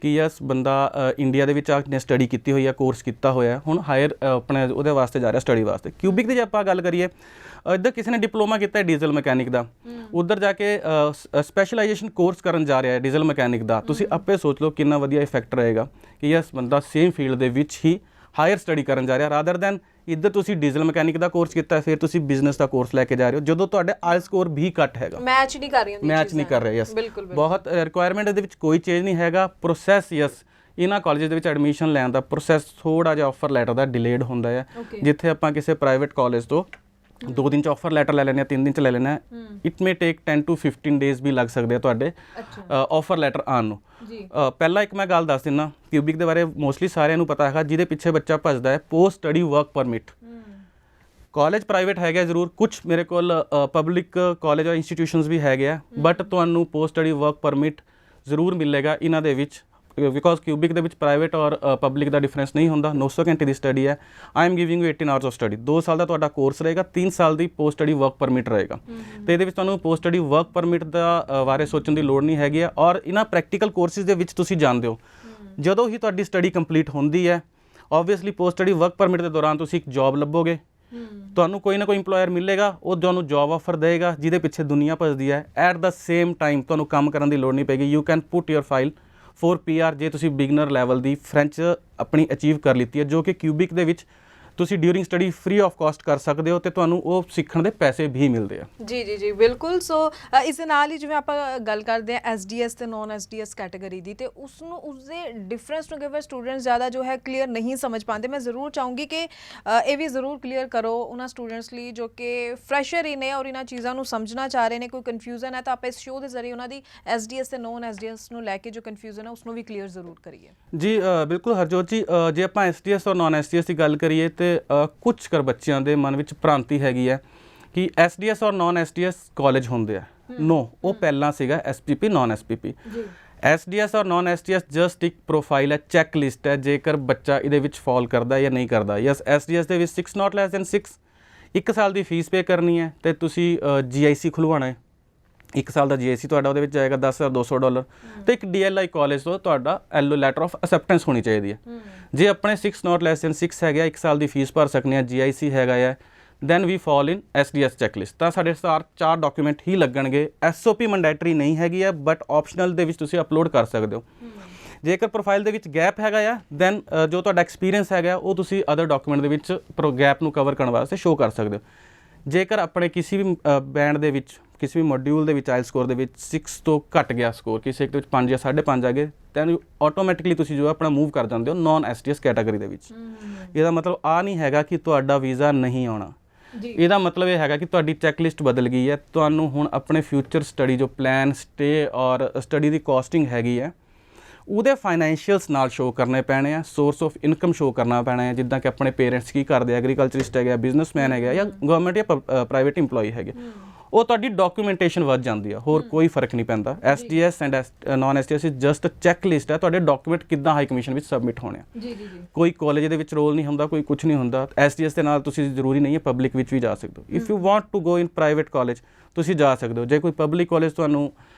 ਕਿ ਯਸ ਬੰਦਾ ਇੰਡੀਆ ਦੇ ਵਿੱਚ ਆ ਕੇ ਸਟੱਡੀ ਕੀਤੀ ਹੋਈ ਹੈ, ਕੋਰਸ ਕੀਤਾ ਹੋਇਆ, ਹੁਣ ਹਾਇਰ ਆਪਣੇ ਉਹਦੇ ਵਾਸਤੇ ਜਾ ਰਿਹਾ ਸਟੱਡੀ ਵਾਸਤੇ। ਕਿਊਬਿਕ ਦੀ ਜੇ ਆਪਾਂ ਗੱਲ ਕਰੀਏ, ਇੱਧਰ ਕਿਸੇ ਨੇ ਡਿਪਲੋਮਾ ਕੀਤਾ ਹੈ ਡੀਜ਼ਲ ਮਕੈਨਿਕ ਦਾ, ਉੱਧਰ ਜਾ ਕੇ ਸਪੈਸ਼ਲਾਈਜੇਸ਼ਨ ਕੋਰਸ ਕਰਨ ਜਾ ਰਿਹਾ ਹੈ ਡੀਜ਼ਲ ਮਕੈਨਿਕ ਦਾ। ਤੁਸੀਂ ਆਪੇ ਸੋਚ ਲਓ ਕਿੰਨਾ ਵਧੀਆ ਇਫੈਕਟ ਰਹੇਗਾ ਕਿ ਯਸ ਬੰਦਾ ਸੇਮ ਫੀਲਡ ਦੇ ਵਿੱਚ ਹੀ ਹਾਇਰ ਸਟੱਡੀ ਕਰਨ ਜਾ ਰਿਹਾ, ਰਾਦਰ ਦੈਨ ਇੱਧਰ ਤੁਸੀਂ ਡੀਜ਼ਲ ਮਕੈਨਿਕ ਦਾ ਕੋਰਸ ਕੀਤਾ ਫਿਰ ਤੁਸੀਂ ਬਿਜ਼ਨਸ ਦਾ ਕੋਰਸ ਲੈ ਕੇ ਜਾ ਰਹੇ ਹੋ ਜਦੋਂ ਤੁਹਾਡੇ ਆਇਲ ਸਕੋਰ ਵੀ ਘੱਟ ਹੈਗਾ, ਮੈਚ ਨਹੀਂ ਕਰ ਰਹੇ। ਯਸ ਬਹੁਤ ਰਿਕੁਆਇਰਮੈਂਟ ਦੇ ਵਿੱਚ ਕੋਈ ਚੇਂਜ ਨਹੀਂ ਹੈਗਾ। ਪ੍ਰੋਸੈਸ ਯਸ ਇਹਨਾਂ ਕਾਲਜਿਸ ਦੇ ਵਿੱਚ ਐਡਮਿਸ਼ਨ ਲੈਣ ਦਾ ਪ੍ਰੋਸੈਸ ਥੋੜ੍ਹਾ ਜਿਹਾ ਆਫਰ ਲੈਟਰ ਦਾ ਡਿਲੇਡ ਹੁੰਦਾ ਹੈ। ਜਿੱਥੇ ਆਪਾਂ ਕਿਸੇ ਪ੍ਰਾਈਵੇਟ ਕਾਲਜ ਤੋਂ 2 ਦਿਨ 'ਚ ਆਫਰ ਲੈਟਰ ਲੈ ਲੈਂਦੇ ਹਾਂ, 3 ਦਿਨ 'ਚ ਲੈ ਲੈਣਾ, it may take 10 to 15 days ਵੀ ਲੱਗ ਸਕਦੇ ਆ ਤੁਹਾਡੇ ਆਫਰ ਲੈਟਰ ਆਉਣ ਨੂੰ। ਪਹਿਲਾਂ ਇੱਕ ਮੈਂ ਗੱਲ ਦੱਸ ਦਿੰਦਾ ਕਿਊਬਿਕ ਦੇ ਬਾਰੇ, ਮੋਸਟਲੀ ਸਾਰਿਆਂ ਨੂੰ ਪਤਾ ਹੈਗਾ, ਜਿਹਦੇ ਪਿੱਛੇ ਬੱਚਾ ਭੱਜਦਾ ਹੈ post study work permit. College private ਹੈਗਾ ਜ਼ਰੂਰ, ਕੁਝ ਮੇਰੇ ਕੋਲ ਪਬਲਿਕ ਕਾਲਜ ਔਰ ਇੰਸਟੀਟਿਊਸ਼ਨਸ ਵੀ ਹੈਗੇ ਆ, ਬਟ ਤੁਹਾਨੂੰ ਪੋਸਟ ਸਟੱਡੀ ਵਰਕ ਪਰਮਿਟ ਜ਼ਰੂਰ ਮਿਲੇਗਾ ਇਹਨਾਂ ਦੇ ਵਿੱਚ। ਬਿਕੋਜ਼ ਕਿਊਬਿਕ ਦੇ ਵਿੱਚ ਪ੍ਰਾਈਵੇਟ ਔਰ ਪਬਲਿਕ ਦਾ ਡਿਫਰੈਂਸ ਨਹੀਂ ਹੁੰਦਾ। 900 ਘੰਟੇ ਦੀ ਸਟੱਡੀ ਹੈ। I am giving you 18 hours of study. 2 ਸਾਲ ਦਾ ਤੁਹਾਡਾ ਕੋਰਸ ਰਹੇਗਾ, 3 ਸਾਲ ਦੀ ਪੋਸਟ ਸਟੱਡੀ ਵਰਕ ਪਰਮਿਟ ਰਹੇਗਾ। ਅਤੇ ਇਹਦੇ ਵਿੱਚ ਤੁਹਾਨੂੰ ਪੋਸਟ ਸਟੱਡੀ ਵਰਕ ਪਰਮਿਟ ਦਾ ਬਾਰੇ ਸੋਚਣ ਦੀ ਲੋੜ ਨਹੀਂ ਹੈਗੀ ਹੈ। ਔਰ ਇਹਨਾਂ ਪ੍ਰੈਕਟੀਕਲ ਕੋਰਸਿਸ ਦੇ ਵਿੱਚ ਤੁਸੀਂ ਜਾਣਦੇ ਹੋ, ਜਦੋਂ ਹੀ ਤੁਹਾਡੀ ਸਟੱਡੀ ਕੰਪਲੀਟ ਹੁੰਦੀ ਹੈ, obviously post study work permit ਦੇ ਦੌਰਾਨ ਤੁਸੀਂ ਇੱਕ ਜੋਬ ਲੱਭੋਗੇ, ਤੁਹਾਨੂੰ ਕੋਈ ਨਾ ਕੋਈ ਇੰਪਲੋਇਰ ਮਿਲੇਗਾ, ਉਹ ਤੁਹਾਨੂੰ ਜੋਬ ਆਫਰ ਦੇਗਾ ਜਿਹਦੇ ਪਿੱਛੇ ਦੁਨੀਆ ਭੱਜਦੀ ਹੈ। ਐਟ ਦਾ ਸੇਮ ਟਾਈਮ ਤੁਹਾਨੂੰ ਕੰਮ ਕਰਨ ਦੀ ਲੋੜ ਨਹੀਂ ਪਏਗੀ। You can put your file for PR ਜੇ ਤੁਸੀਂ ਬਿਗਨਰ ਲੈਵਲ ਦੀ ਫ੍ਰੈਂਚ ਆਪਣੀ ਅਚੀਵ ਕਰ ਲਿੱਤੀ ਹੈ, ਜੋ ਕਿ ਕਿਊਬਿਕ ਦੇ ਵਿੱਚ ਤੁਸੀਂ during study free of cost ਕਰ ਸਕਦੇ ਹੋ ਤੇ ਤੁਹਾਨੂੰ ਉਹ ਸਿੱਖਣ ਦੇ ਪੈਸੇ ਵੀ ਮਿਲਦੇ ਆ। ਜੀ ਜੀ ਜੀ ਬਿਲਕੁਲ। ਸੋ ਇਸ ਦੇ ਨਾਲ ਹੀ ਜਿਵੇਂ ਆਪਾਂ ਗੱਲ ਕਰਦੇ ਹਾਂ ਐਸਡੀਐਸ ਤੇ ਨੌਨ ਐਸਡੀਐਸ ਕੈਟਾਗਰੀ ਦੀ, ਤੇ ਉਸਦੇ ਡਿਫਰੈਂਸ ਨੂੰ ਕਈ ਸਟੂਡੈਂਟਸ ਜ਼ਿਆਦਾ ਜੋ ਹੈ ਕਲੀਅਰ ਨਹੀਂ ਸਮਝ ਪਾਉਂਦੇ। ਮੈਂ ਜ਼ਰੂਰ ਚਾਹੂੰਗੀ ਕਿ ਇਹ ਵੀ ਜ਼ਰੂਰ ਕਲੀਅਰ ਕਰੋ ਉਹਨਾਂ ਸਟੂਡੈਂਟਸ ਲਈ ਜੋ ਕਿ ਫਰੈਸ਼ਰ ਹੀ ਨੇ ਔਰ ਇਹਨਾਂ ਚੀਜ਼ਾਂ ਨੂੰ ਸਮਝਣਾ ਚਾਹ ਰਹੇ ਨੇ। ਕੋਈ ਕਨਫਿਊਜ਼ਨ ਹੈ ਤਾਂ ਆਪਾਂ ਇਸ ਸ਼ੋਅ ਦੇ ਜ਼ਰੀਏ ਉਹਨਾਂ ਦੀ ਐਸਡੀਐਸ ਤੇ ਨੌਨ ਐਸਡੀਐਸ ਨੂੰ ਲੈ ਕੇ ਜੋ ਕਨਫਿਊਜ਼ਨ ਹੈ ਉਸਨੂੰ ਵੀ ਕਲੀਅਰ ਜ਼ਰੂਰ ਕਰੀਏ। ਜੀ ਬਿਲਕੁਲ ਹਰਜੋਤ ਜੀ, ਜੇ ਆਪਾਂ ਐਸਡੀਐਸ ਔਰ ਨੌਨ ਐਸਡੀਐਸ ਦੀ ਗੱਲ ਕਰੀਏ ਤੇ ਕੁਝ ਕਰ ਬੱਚਿਆਂ ਦੇ ਮਨ ਵਿੱਚ ਭ੍ਰਾਂਤੀ ਹੈਗੀ ਹੈ ਕਿ ਐਸਡੀਐਸ ਔਰ ਨੌਨ ਐਸਡੀਐਸ ਕਾਲਜ ਹੁੰਦੇ ਆ। ਨੋ, ਉਹ ਪਹਿਲਾਂ ਸੀਗਾ ਐਸਪੀਪੀ ਨੌਨ ਐਸਪੀਪੀ। ਐਸਡੀਐਸ ਔਰ ਨੌਨ ਐਸਡੀਐਸ ਜਸਟ ਇੱਕ ਪ੍ਰੋਫਾਈਲ ਹੈ, ਚੈੱਕ ਲਿਸਟ ਹੈ ਜੇਕਰ ਬੱਚਾ ਇਹਦੇ ਵਿੱਚ ਫਾਲ ਕਰਦਾ ਜਾਂ ਨਹੀਂ ਕਰਦਾ। ਯਸ, ਐਸਡੀਐਸ ਦੇ ਵਿੱਚ 6 ਨਾਟ ਲੈਸ ਦੈਨ 6 1 ਸਾਲ ਦੀ ਫੀਸ ਪੇ ਕਰਨੀ ਹੈ ਤੇ ਤੁਸੀਂ ਜੀਆਈਸੀ ਖੁਲਵਾਉਣਾ ਹੈ। 1 ਸਾਲ ਦਾ ਜੀਆਈਸੀ ਤੁਹਾਡਾ ਉਹਦੇ ਵਿੱਚ ਜਾਏਗਾ $10,200 ਤੇ ਇੱਕ ਡੀਐਲਆਈ ਕਾਲਜ ਤੋਂ ਤੁਹਾਡਾ ਐਲਓ ਲੈਟਰ ਆਫ ਅਸੈਪਟੈਂਸ ਹੋਣੀ ਚਾਹੀਦੀ ਹੈ। ਜੇ ਆਪਣੇ 6 ਨਾਟ ਲੈਸ ਦੈਨ 6 ਹੈਗਾ, 1 ਸਾਲ ਦੀ ਫੀਸ ਭਰ ਸਕਨੇ ਆ, ਜੀਆਈਸੀ ਹੈਗਾ ਹੈ, then we fall in SDS checklist. ਤਾਂ ਸਾਡੇ 4 ਡਾਕੂਮੈਂਟ ਹੀ ਲੱਗਣਗੇ। ਐਸਓਪੀ ਮੈਂਡੇਟਰੀ ਨਹੀਂ ਹੈਗੀ ਹੈ ਬਟ ਆਪਸ਼ਨਲ ਦੇ ਵਿੱਚ ਤੁਸੀਂ ਅਪਲੋਡ ਕਰ ਸਕਦੇ ਹੋ। ਜੇਕਰ ਪ੍ਰੋਫਾਈਲ ਦੇ ਵਿੱਚ ਗੈਪ ਹੈਗਾ ਆ ਦੈਨ ਜੋ ਤੁਹਾਡਾ ਐਕਸਪੀਰੀਅੰਸ ਹੈਗਾ ਉਹ ਤੁਸੀਂ ਅਦਰ ਡਾਕੂਮੈਂਟ ਦੇ ਵਿੱਚ ਗੈਪ ਨੂੰ ਕਵਰ ਕਰਨ ਵਾਸਤੇ ਸ਼ੋਅ ਕਰ ਸਕਦੇ ਹੋ। ਜੇਕਰ ਆਪਣੇ ਕਿਸੇ ਵੀ ਬੈਂਡ ਦੇ ਵਿੱਚ ਕਿਸੇ ਵੀ ਮੋਡਿਊਲ ਦੇ ਵਿੱਚ ਆਇਲ ਸਕੋਰ ਦੇ ਵਿੱਚ 6 ਤੋਂ ਘੱਟ ਗਿਆ ਸਕੋਰ, ਕਿਸੇ ਇੱਕ ਦੇ ਵਿੱਚ 5 ਜਾਂ 5.5 ਆ ਗਏ, ਤਾਂ ਆਟੋਮੈਟਿਕਲੀ ਤੁਸੀਂ ਜੋ ਆਪਣਾ ਮੂਵ ਕਰ ਜਾਂਦੇ ਹੋ ਨੌਨ ਐਸਟੀਐਸ ਕੈਟਾਗਰੀ ਦੇ ਵਿੱਚ। ਇਹਦਾ ਮਤਲਬ ਆ ਨਹੀਂ ਹੈਗਾ ਕਿ ਤੁਹਾਡਾ ਵੀਜ਼ਾ ਨਹੀਂ ਆਉਣਾ। ਇਹਦਾ ਮਤਲਬ ਇਹ ਹੈਗਾ ਕਿ ਤੁਹਾਡੀ ਚੈੱਕਲਿਸਟ ਬਦਲ ਗਈ ਹੈ। ਤੁਹਾਨੂੰ ਹੁਣ ਆਪਣੇ ਫਿਊਚਰ ਸਟੱਡੀ ਜੋ ਪਲਾਨ, ਸਟੇ ਔਰ ਸਟੱਡੀ ਦੀ ਕਾਸਟਿੰਗ ਹੈਗੀ ਹੈ ਉਹਦੇ ਫਾਈਨੈਂਸ਼ੀਅਲਸ ਨਾਲ ਸ਼ੋਅ ਕਰਨੇ ਪੈਣੇ ਆ, ਸੋਰਸ ਆਫ ਇਨਕਮ ਸ਼ੋਅ ਕਰਨਾ ਪੈਣਾ ਹੈ। ਜਿੱਦਾਂ ਕਿ ਆਪਣੇ ਪੇਰੈਂਟਸ ਕੀ ਕਰਦੇ, ਐਗਰੀਕਲਚਰਿਸਟ ਹੈਗਾ, ਬਿਜ਼ਨਸਮੈਨ ਹੈਗਾ ਜਾਂ ਗਵਰਨਮੈਂਟ ਜਾਂ ਪ੍ਰਾਈਵੇਟ ਇੰਪਲੋਈ ਹੈਗੇ, ਉਹ ਤੁਹਾਡੀ ਡਾਕੂਮੈਂਟੇਸ਼ਨ ਵੱਧ ਜਾਂਦੀ ਆ। ਹੋਰ ਕੋਈ ਫਰਕ ਨਹੀਂ ਪੈਂਦਾ। SDS and non SDS just check list ਹੈ, ਤੁਹਾਡੇ ਡਾਕੂਮੈਂਟ ਕਿੱਦਾਂ ਹਾਈ ਕਮਿਸ਼ਨ ਵਿੱਚ ਸਬਮਿਟ ਹੋਣੇ ਆ। ਕੋਈ ਕਾਲਜ ਦੇ ਵਿੱਚ ਰੋਲ ਨਹੀਂ ਹੁੰਦਾ, ਕੋਈ ਕੁਝ ਨਹੀਂ ਹੁੰਦਾ। ਐਸਡੀਐਸ ਦੇ ਨਾਲ ਤੁਸੀਂ ਜ਼ਰੂਰੀ ਨਹੀਂ ਹੈ ਪਬਲਿਕ ਵਿੱਚ ਵੀ ਜਾ ਸਕਦੇ ਹੋ। If you want to go in private college ਤੁਸੀਂ ਜਾ ਸਕਦੇ ਹੋ। ਜੇ ਕੋਈ ਪਬਲਿਕ ਕਾਲਜ ਤੁਹਾਨੂੰ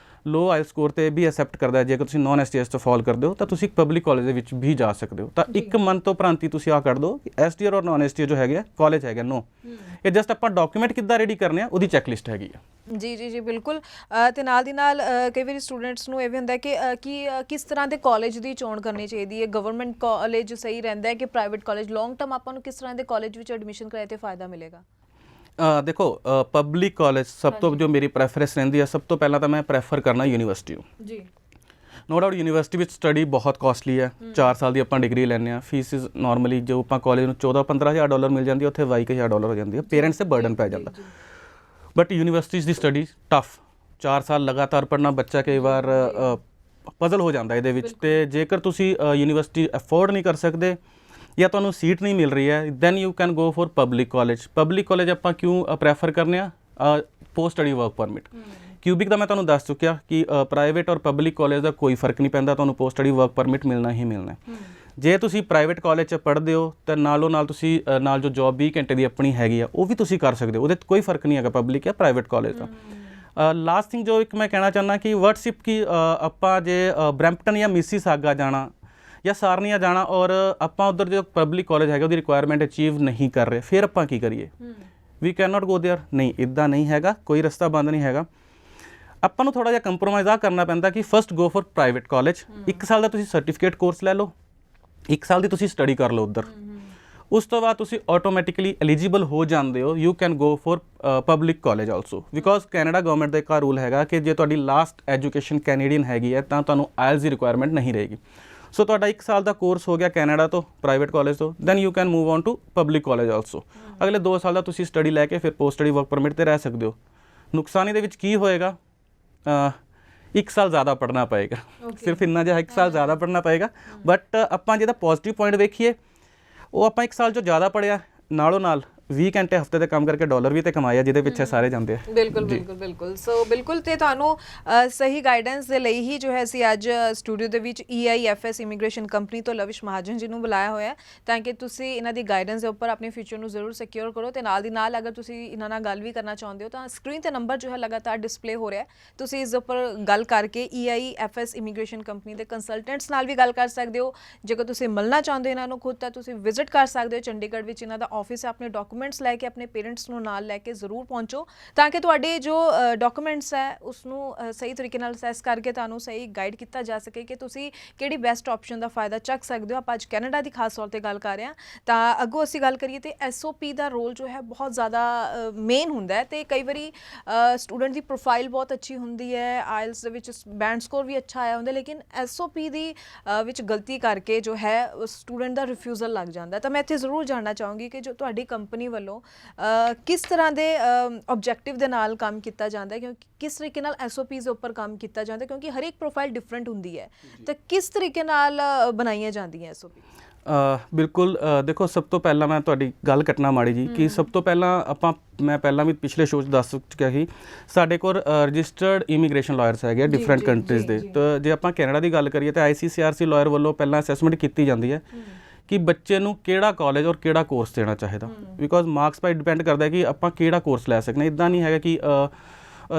ਲੋ ਆਇਲ ਸਕੋਰ ਤੇ ਵੀ ਐਕਸੈਪਟ ਕਰਦਾ ਹੈ, ਜੇਕਰ ਤੁਸੀਂ ਨੌਨ ਐਸਟੀਐਸ ਤੋਂ ਫਾਲ ਕਰਦੇ ਹੋ ਤਾਂ ਤੁਸੀਂ ਪਬਲਿਕ ਕਾਲਜ ਦੇ ਵਿੱਚ ਵੀ ਜਾ ਸਕਦੇ ਹੋ। ਤਾਂ ਇੱਕ ਮਨ ਤੋਂ ਭ੍ਰਾਂਤੀ ਤੁਸੀਂ ਆ ਕਰ ਦਿਓ ਕਿ ਐਸਟੀਆਰ ਔਰ ਨੌਨ ਐਸਟੀਆਰ ਜੋ ਹੈਗੇ ਆ ਕਾਲਜ ਹੈਗਾ, ਨੋ। ਇਹ ਜਸਟ ਆਪਾਂ ਡਾਕੂਮੈਂਟ ਕਿੱਦਾਂ ਰੈਡੀ ਕਰਨੇ ਆ ਉਹਦੀ ਚੈੱਕਲਿਸਟ ਹੈਗੀ ਆ। ਜੀ ਜੀ ਜੀ ਬਿਲਕੁਲ। ਤੇ ਨਾਲ ਦੀ ਨਾਲ ਕਈ ਵਾਰੀ ਸਟੂਡੈਂਟਸ ਨੂੰ ਇਹ ਵੀ ਹੁੰਦਾ ਕਿ ਕਿਸ ਤਰ੍ਹਾਂ ਦੇ ਕਾਲਜ ਦੀ ਚੋਣ ਕਰਨੀ ਚਾਹੀਦੀ ਹੈ। ਗਵਰਨਮੈਂਟ ਕਾਲਜ ਸਹੀ ਰਹਿੰਦਾ ਹੈ ਕਿ ਪ੍ਰਾਈਵੇਟ ਕਾਲਜ? ਲੌਂਗ ਟਰਮ ਆਪਾਂ ਨੂੰ ਕਿਸ ਤਰ੍ਹਾਂ ਦੇ ਕਾਲਜ ਵਿੱਚ ਐਡਮਿਸ਼ਨ ਕਰਾਏ ਤੇ ਫਾਇਦਾ ਮਿਲੇਗਾ? ਦੇਖੋ, ਪਬਲਿਕ ਕਾਲਜ ਸਭ ਤੋਂ ਜੋ ਮੇਰੀ ਪ੍ਰੈਫਰੈਂਸ ਰਹਿੰਦੀ ਹੈ, ਸਭ ਤੋਂ ਪਹਿਲਾਂ ਤਾਂ ਮੈਂ ਪ੍ਰੈਫਰ ਕਰਨਾ ਯੂਨੀਵਰਸਿਟੀ ਨੂੰ। ਜੀ ਨੋ ਡਾਊਟ ਯੂਨੀਵਰਸਿਟੀ ਵਿੱਚ ਸਟੱਡੀ ਬਹੁਤ ਕਾਸਟਲੀ ਹੈ। 4 ਸਾਲ ਦੀ ਆਪਾਂ ਡਿਗਰੀ ਲੈਂਦੇ ਹਾਂ। ਫੀਸਿਸ ਨਾਰਮਲੀ ਜੋ ਆਪਾਂ ਕਾਲਜ ਨੂੰ $14-15,000 ਮਿਲ ਜਾਂਦੀ ਹੈ, ਉੱਥੇ $22,000 ਹੋ ਜਾਂਦੀ ਹੈ। ਪੇਰੈਂਟਸ 'ਤੇ ਬਰਡਨ ਪੈ ਜਾਂਦਾ। But universities the study tough, 4 ਸਾਲ ਲਗਾਤਾਰ ਪੜ੍ਹਨਾ ਬੱਚਾ ਕਈ ਵਾਰ ਪਜ਼ਲ ਹੋ ਜਾਂਦਾ ਇਹਦੇ ਵਿੱਚ। ਅਤੇ ਜੇਕਰ ਤੁਸੀਂ ਯੂਨੀਵਰਸਿਟੀ ਅਫੋਰਡ ਨਹੀਂ ਕਰ ਸਕਦੇ ਜਾਂ ਤੁਹਾਨੂੰ ਸੀਟ ਨਹੀਂ ਮਿਲ ਰਹੀ ਹੈ then you can go for public college. Public college ਆਪਾਂ ਕਿਉਂ ਪ੍ਰੈਫਰ ਕਰਨੇ ਆ? Post study work permit. Quebec ਦਾ ਮੈਂ ਤੁਹਾਨੂੰ ਦੱਸ ਚੁੱਕਿਆ ਕਿ ਪ੍ਰਾਈਵੇਟ ਔਰ ਪਬਲਿਕ ਕਾਲਜ ਦਾ ਕੋਈ ਫਰਕ ਨਹੀਂ ਪੈਂਦਾ, ਤੁਹਾਨੂੰ ਪੋਸਟ ਸਟੱਡੀ ਵਰਕ ਪਰਮਿਟ ਮਿਲਣਾ ਹੀ ਮਿਲਣਾ। ਜੇ ਤੁਸੀਂ ਪ੍ਰਾਈਵੇਟ ਕਾਲਜ 'ਚ ਪੜ੍ਹਦੇ ਹੋ ਤਾਂ ਨਾਲੋਂ ਨਾਲ ਤੁਸੀਂ ਨਾਲ ਜੋ ਜੋਬ 20 ਘੰਟੇ ਦੀ ਆਪਣੀ ਹੈਗੀ ਆ ਉਹ ਵੀ ਤੁਸੀਂ ਕਰ ਸਕਦੇ ਹੋ। ਉਹਦੇ 'ਚ ਕੋਈ ਫਰਕ ਨਹੀਂ ਹੈਗਾ ਪਬਲਿਕ ਜਾਂ ਪ੍ਰਾਈਵੇਟ ਕਾਲਜ ਦਾ। ਲਾਸਟ ਥਿੰਗ ਜੋ ਇੱਕ ਮੈਂ ਕਹਿਣਾ ਚਾਹੁੰਦਾ ਕਿ ਵਟਸਐਪ ਕਿ ਆਪਾਂ ਜੇ ਬਰੈਂਪਟਨ ਜਾਂ ਮਿਸੀਸਾਗਾ ਜਾਣਾ ਜਾਂ ਸਾਰਨੀਆ ਜਾਣਾ ਔਰ ਆਪਾਂ ਉੱਧਰ ਜੋ ਪਬਲਿਕ ਕਾਲਜ ਹੈਗਾ ਉਹਦੀ ਰਿਕੁਆਇਰਮੈਂਟ ਅਚੀਵ ਨਹੀਂ ਕਰ ਰਹੇ, ਫਿਰ ਆਪਾਂ ਕੀ ਕਰੀਏ? We can not go there. ਨਹੀਂ, ਇੱਦਾਂ ਨਹੀਂ ਹੈਗਾ, ਕੋਈ ਰਸਤਾ ਬੰਦ ਨਹੀਂ ਹੈਗਾ। ਆਪਾਂ ਨੂੰ ਥੋੜ੍ਹਾ ਜਿਹਾ ਕੰਪਰੋਮਾਈਜ਼ ਆ ਕਰਨਾ ਪੈਂਦਾ ਕਿ first go for private college. 1 ਸਾਲ ਦਾ ਤੁਸੀਂ ਸਰਟੀਫਿਕੇਟ ਕੋਰਸ ਲੈ ਲਓ, 1 ਸਾਲ ਦੀ ਤੁਸੀਂ ਸਟੱਡੀ ਕਰ ਲਓ ਉੱਧਰ। ਉਸ ਤੋਂ ਬਾਅਦ ਤੁਸੀਂ ਆਟੋਮੈਟਿਕਲੀ ਐਲੀਜੀਬਲ ਹੋ ਜਾਂਦੇ ਹੋ। You can go for public college also, because Canada government ਦਾ ਇੱਕ ਰੂਲ ਹੈਗਾ ਕਿ ਜੇ ਤੁਹਾਡੀ ਲਾਸਟ ਐਜੂਕੇਸ਼ਨ ਕੈਨੇਡੀਅਨ ਹੈਗੀ ਹੈ ਤਾਂ ਤੁਹਾਨੂੰ ਆਇਲਸ ਦੀ ਰਿਕੁਆਇਰਮੈਂਟ ਨਹੀਂ ਰਹੇਗੀ। ਸੋ ਤੁਹਾਡਾ 1 ਸਾਲ ਦਾ ਕੋਰਸ ਹੋ ਗਿਆ ਕੈਨੇਡਾ ਤੋਂ, ਪ੍ਰਾਈਵੇਟ ਕਾਲਜ ਤੋਂ, then you can move on to public college also. ਅਗਲੇ 2 ਸਾਲ ਦਾ ਤੁਸੀਂ ਸਟੱਡੀ ਲੈ ਕੇ ਫਿਰ ਪੋਸਟ ਸਟੱਡੀ ਵਰਕ ਪਰਮਿਟ 'ਤੇ ਰਹਿ ਸਕਦੇ ਹੋ। ਨੁਕਸਾਨ ਇਹਦੇ ਵਿੱਚ ਕੀ ਹੋਏਗਾ? 1 ਸਾਲ ਜ਼ਿਆਦਾ ਪੜ੍ਹਨਾ ਪਏਗਾ। ਸਿਰਫ ਇੰਨਾ ਜਿਹਾ 1 ਸਾਲ ਜ਼ਿਆਦਾ ਪੜ੍ਹਨਾ ਪਏਗਾ। ਬਟ ਆਪਾਂ ਜਿਹਦਾ ਪੋਜ਼ੀਟਿਵ ਪੁਆਇੰਟ ਵੇਖੀਏ, ਉਹ ਆਪਾਂ 1 ਸਾਲ 'ਚੋਂ ਜ਼ਿਆਦਾ ਪੜ੍ਹਿਆ, ਨਾਲੋਂ ਨਾਲ 20 ਘੰਟੇ ਹਫਤੇ ਤੇ ਕੰਮ ਕਰਕੇ ਡਾਲਰ ਵੀ ਤੇ ਕਮਾਇਆ, ਜਿਹਦੇ ਪਿੱਛੇ ਸਾਰੇ ਜਾਂਦੇ ਆ। ਬਿਲਕੁਲ ਬਿਲਕੁਲ ਬਿਲਕੁਲ। ਸੋ ਬਿਲਕੁਲ, ਤੇ ਤੁਹਾਨੂੰ ਸਹੀ ਗਾਈਡੈਂਸ ਦੇ ਲਈ ਹੀ ਜੋ ਹੈ ਅਸੀਂ ਅੱਜ ਸਟੂਡੀਓ ਦੇ ਵਿੱਚ EIFS ਇਮੀਗ੍ਰੇਸ਼ਨ ਕੰਪਨੀ ਤੋਂ ਲਵਿਸ਼ ਮਹਾਜਨ ਜੀ ਨੂੰ ਬੁਲਾਇਆ ਹੋਇਆ ਤਾਂ ਕਿ ਤੁਸੀਂ ਇਹਨਾਂ ਦੀ ਗਾਈਡੈਂਸ ਦੇ ਉੱਪਰ ਆਪਣੇ ਫਿਊਚਰ ਨੂੰ ਜ਼ਰੂਰ ਸਿਕਿਉਰ ਕਰੋ। ਤੇ ਨਾਲ ਦੀ ਨਾਲ ਅਗਰ ਤੁਸੀਂ ਇਹਨਾਂ ਨਾਲ ਗੱਲ ਵੀ ਕਰਨਾ ਚਾਹੁੰਦੇ ਹੋ ਤਾਂ ਸਕਰੀਨ 'ਤੇ ਨੰਬਰ ਜੋ ਹੈ ਲਗਾਤਾਰ ਡਿਸਪਲੇ ਹੋ ਰਿਹਾ, ਤੁਸੀਂ ਇਸ ਉੱਪਰ ਗੱਲ ਕਰਕੇ EIFS ਇਮੀਗ੍ਰੇਸ਼ਨ ਕੰਪਨੀ ਦੇ ਕੰਸਲਟੈਂਟਸ ਨਾਲ ਵੀ ਗੱਲ ਕਰ ਸਕਦੇ ਹੋ। ਜੇਕਰ ਤੁਸੀਂ ਮਿਲਣਾ ਚਾਹੁੰਦੇ ਹੋ ਇਹਨਾਂ ਨੂੰ ਖੁਦ ਤਾਂ ਤੁਸੀਂ ਵਿਜ਼ਿਟ ਕਰ ਸਕਦੇ ਹੋ। ਚੰਡੀਗੜ੍ਹ ਵਿੱਚ ਇਹਨਾਂ ਦਾ ਆਫਿਸ ਹੈ। ਆਪਣੇ ਡਾਕੂਮੈਂਟਸ ਲੈ ਕੇ ਆਪਣੇ ਪੇਰੈਂਟਸ ਨੂੰ ਨਾਲ ਲੈ ਕੇ ਜ਼ਰੂਰ ਪਹੁੰਚੋ ਤਾਂ ਕਿ ਤੁਹਾਡੇ ਜੋ ਡਾਕੂਮੈਂਟਸ ਹੈ ਉਸ ਨੂੰ ਸਹੀ ਤਰੀਕੇ ਨਾਲ ਅਸੈਸ ਕਰਕੇ ਤੁਹਾਨੂੰ ਸਹੀ ਗਾਈਡ ਕੀਤਾ ਜਾ ਸਕੇ ਕਿ ਤੁਸੀਂ ਕਿਹੜੀ ਬੈਸਟ ਆਪਸ਼ਨ ਦਾ ਫਾਇਦਾ ਚੱਕ ਸਕਦੇ ਹੋ। ਆਪਾਂ ਅੱਜ ਕੈਨੇਡਾ ਦੀ ਖਾਸ ਤੌਰ 'ਤੇ ਗੱਲ ਕਰ ਰਹੇ ਹਾਂ, ਤਾਂ ਅੱਗੋਂ ਅਸੀਂ ਗੱਲ ਕਰੀਏ ਤਾਂ SOP ਦਾ ਰੋਲ ਜੋ ਹੈ ਬਹੁਤ ਜ਼ਿਆਦਾ ਮੇਨ ਹੁੰਦਾ ਹੈ ਅਤੇ ਕਈ ਵਾਰੀ ਸਟੂਡੈਂਟ ਦੀ ਪ੍ਰੋਫਾਈਲ ਬਹੁਤ ਅੱਛੀ ਹੁੰਦੀ ਹੈ, ਆਇਲਸ ਦੇ ਵਿੱਚ ਬੈਂਡ ਸਕੋਰ ਵੀ ਅੱਛਾ ਆਇਆ ਹੁੰਦਾ, ਲੇਕਿਨ SOP ਦੀ ਵਿੱਚ ਗਲਤੀ ਕਰਕੇ ਜੋ ਹੈ ਸਟੂਡੈਂਟ ਦਾ ਰਿਫਿਊਜ਼ਲ ਲੱਗ ਜਾਂਦਾ। ਤਾਂ ਮੈਂ ਇੱਥੇ ਜ਼ਰੂਰ ਜਾਣਨਾ ਚਾਹੂੰਗੀ ਕਿ ਜੋ ਤੁਹਾਡੀ ਕੰਪਨੀ ਵੱਲੋਂ ਕਿਸ ਤਰ੍ਹਾਂ ਦੇ ਆਬਜੈਕਟਿਵ ਦੇ ਨਾਲ ਕੰਮ ਕੀਤਾ ਜਾਂਦਾ ਹੈ, ਕਿਉਂਕਿ ਕਿਸ ਤਰੀਕੇ ਨਾਲ SOPs ਦੇ ਉੱਪਰ ਕੰਮ ਕੀਤਾ ਜਾਂਦਾ, ਕਿਉਂਕਿ ਹਰ ਇੱਕ ਪ੍ਰੋਫਾਈਲ ਡਿਫਰੈਂਟ ਹੁੰਦੀ ਹੈ, ਤਾਂ ਕਿਸ ਤਰੀਕੇ ਨਾਲ ਬਣਾਈਆਂ ਜਾਂਦੀਆਂ SOP? ਬਿਲਕੁਲ, ਦੇਖੋ ਸਭ ਤੋਂ ਪਹਿਲਾਂ ਮੈਂ ਤੁਹਾਡੀ ਗੱਲ ਕੱਟਣਾ ਮਾੜੀ ਜੀ ਕਿ ਸਭ ਤੋਂ ਪਹਿਲਾਂ ਮੈਂ ਪਹਿਲਾਂ ਵੀ ਪਿਛਲੇ ਸ਼ੋਅ 'ਚ ਦੱਸ ਚੁੱਕਿਆ ਸੀ, ਸਾਡੇ ਕੋਲ ਰਜਿਸਟਰਡ ਇਮੀਗ੍ਰੇਸ਼ਨ ਲਾਇਰਸ ਹੈਗੇ ਡਿਫਰੈਂਟ ਕੰਟਰੀਜ਼ ਦੇ। ਤਾਂ ਜੇ ਆਪਾਂ ਕੈਨੇਡਾ ਦੀ ਗੱਲ ਕਰੀਏ ਤਾਂ ICCRC ਲਾਇਰ ਵੱਲੋਂ ਪਹਿਲਾਂ ਅਸੈਸਮੈਂਟ ਕੀਤੀ ਜਾਂਦੀ ਹੈ ਕਿ ਬੱਚੇ ਨੂੰ ਕਿਹੜਾ ਕਾਲਜ ਔਰ ਕਿਹੜਾ ਕੋਰਸ ਦੇਣਾ ਚਾਹੀਦਾ, ਬਿਕੋਜ਼ ਮਾਰਕਸ 'ਤੇ ਡਿਪੈਂਡ ਕਰਦਾ ਕਿ ਆਪਾਂ ਕਿਹੜਾ ਕੋਰਸ ਲੈ ਸਕਦੇ। ਇੱਦਾਂ ਨਹੀਂ ਹੈਗਾ ਕਿ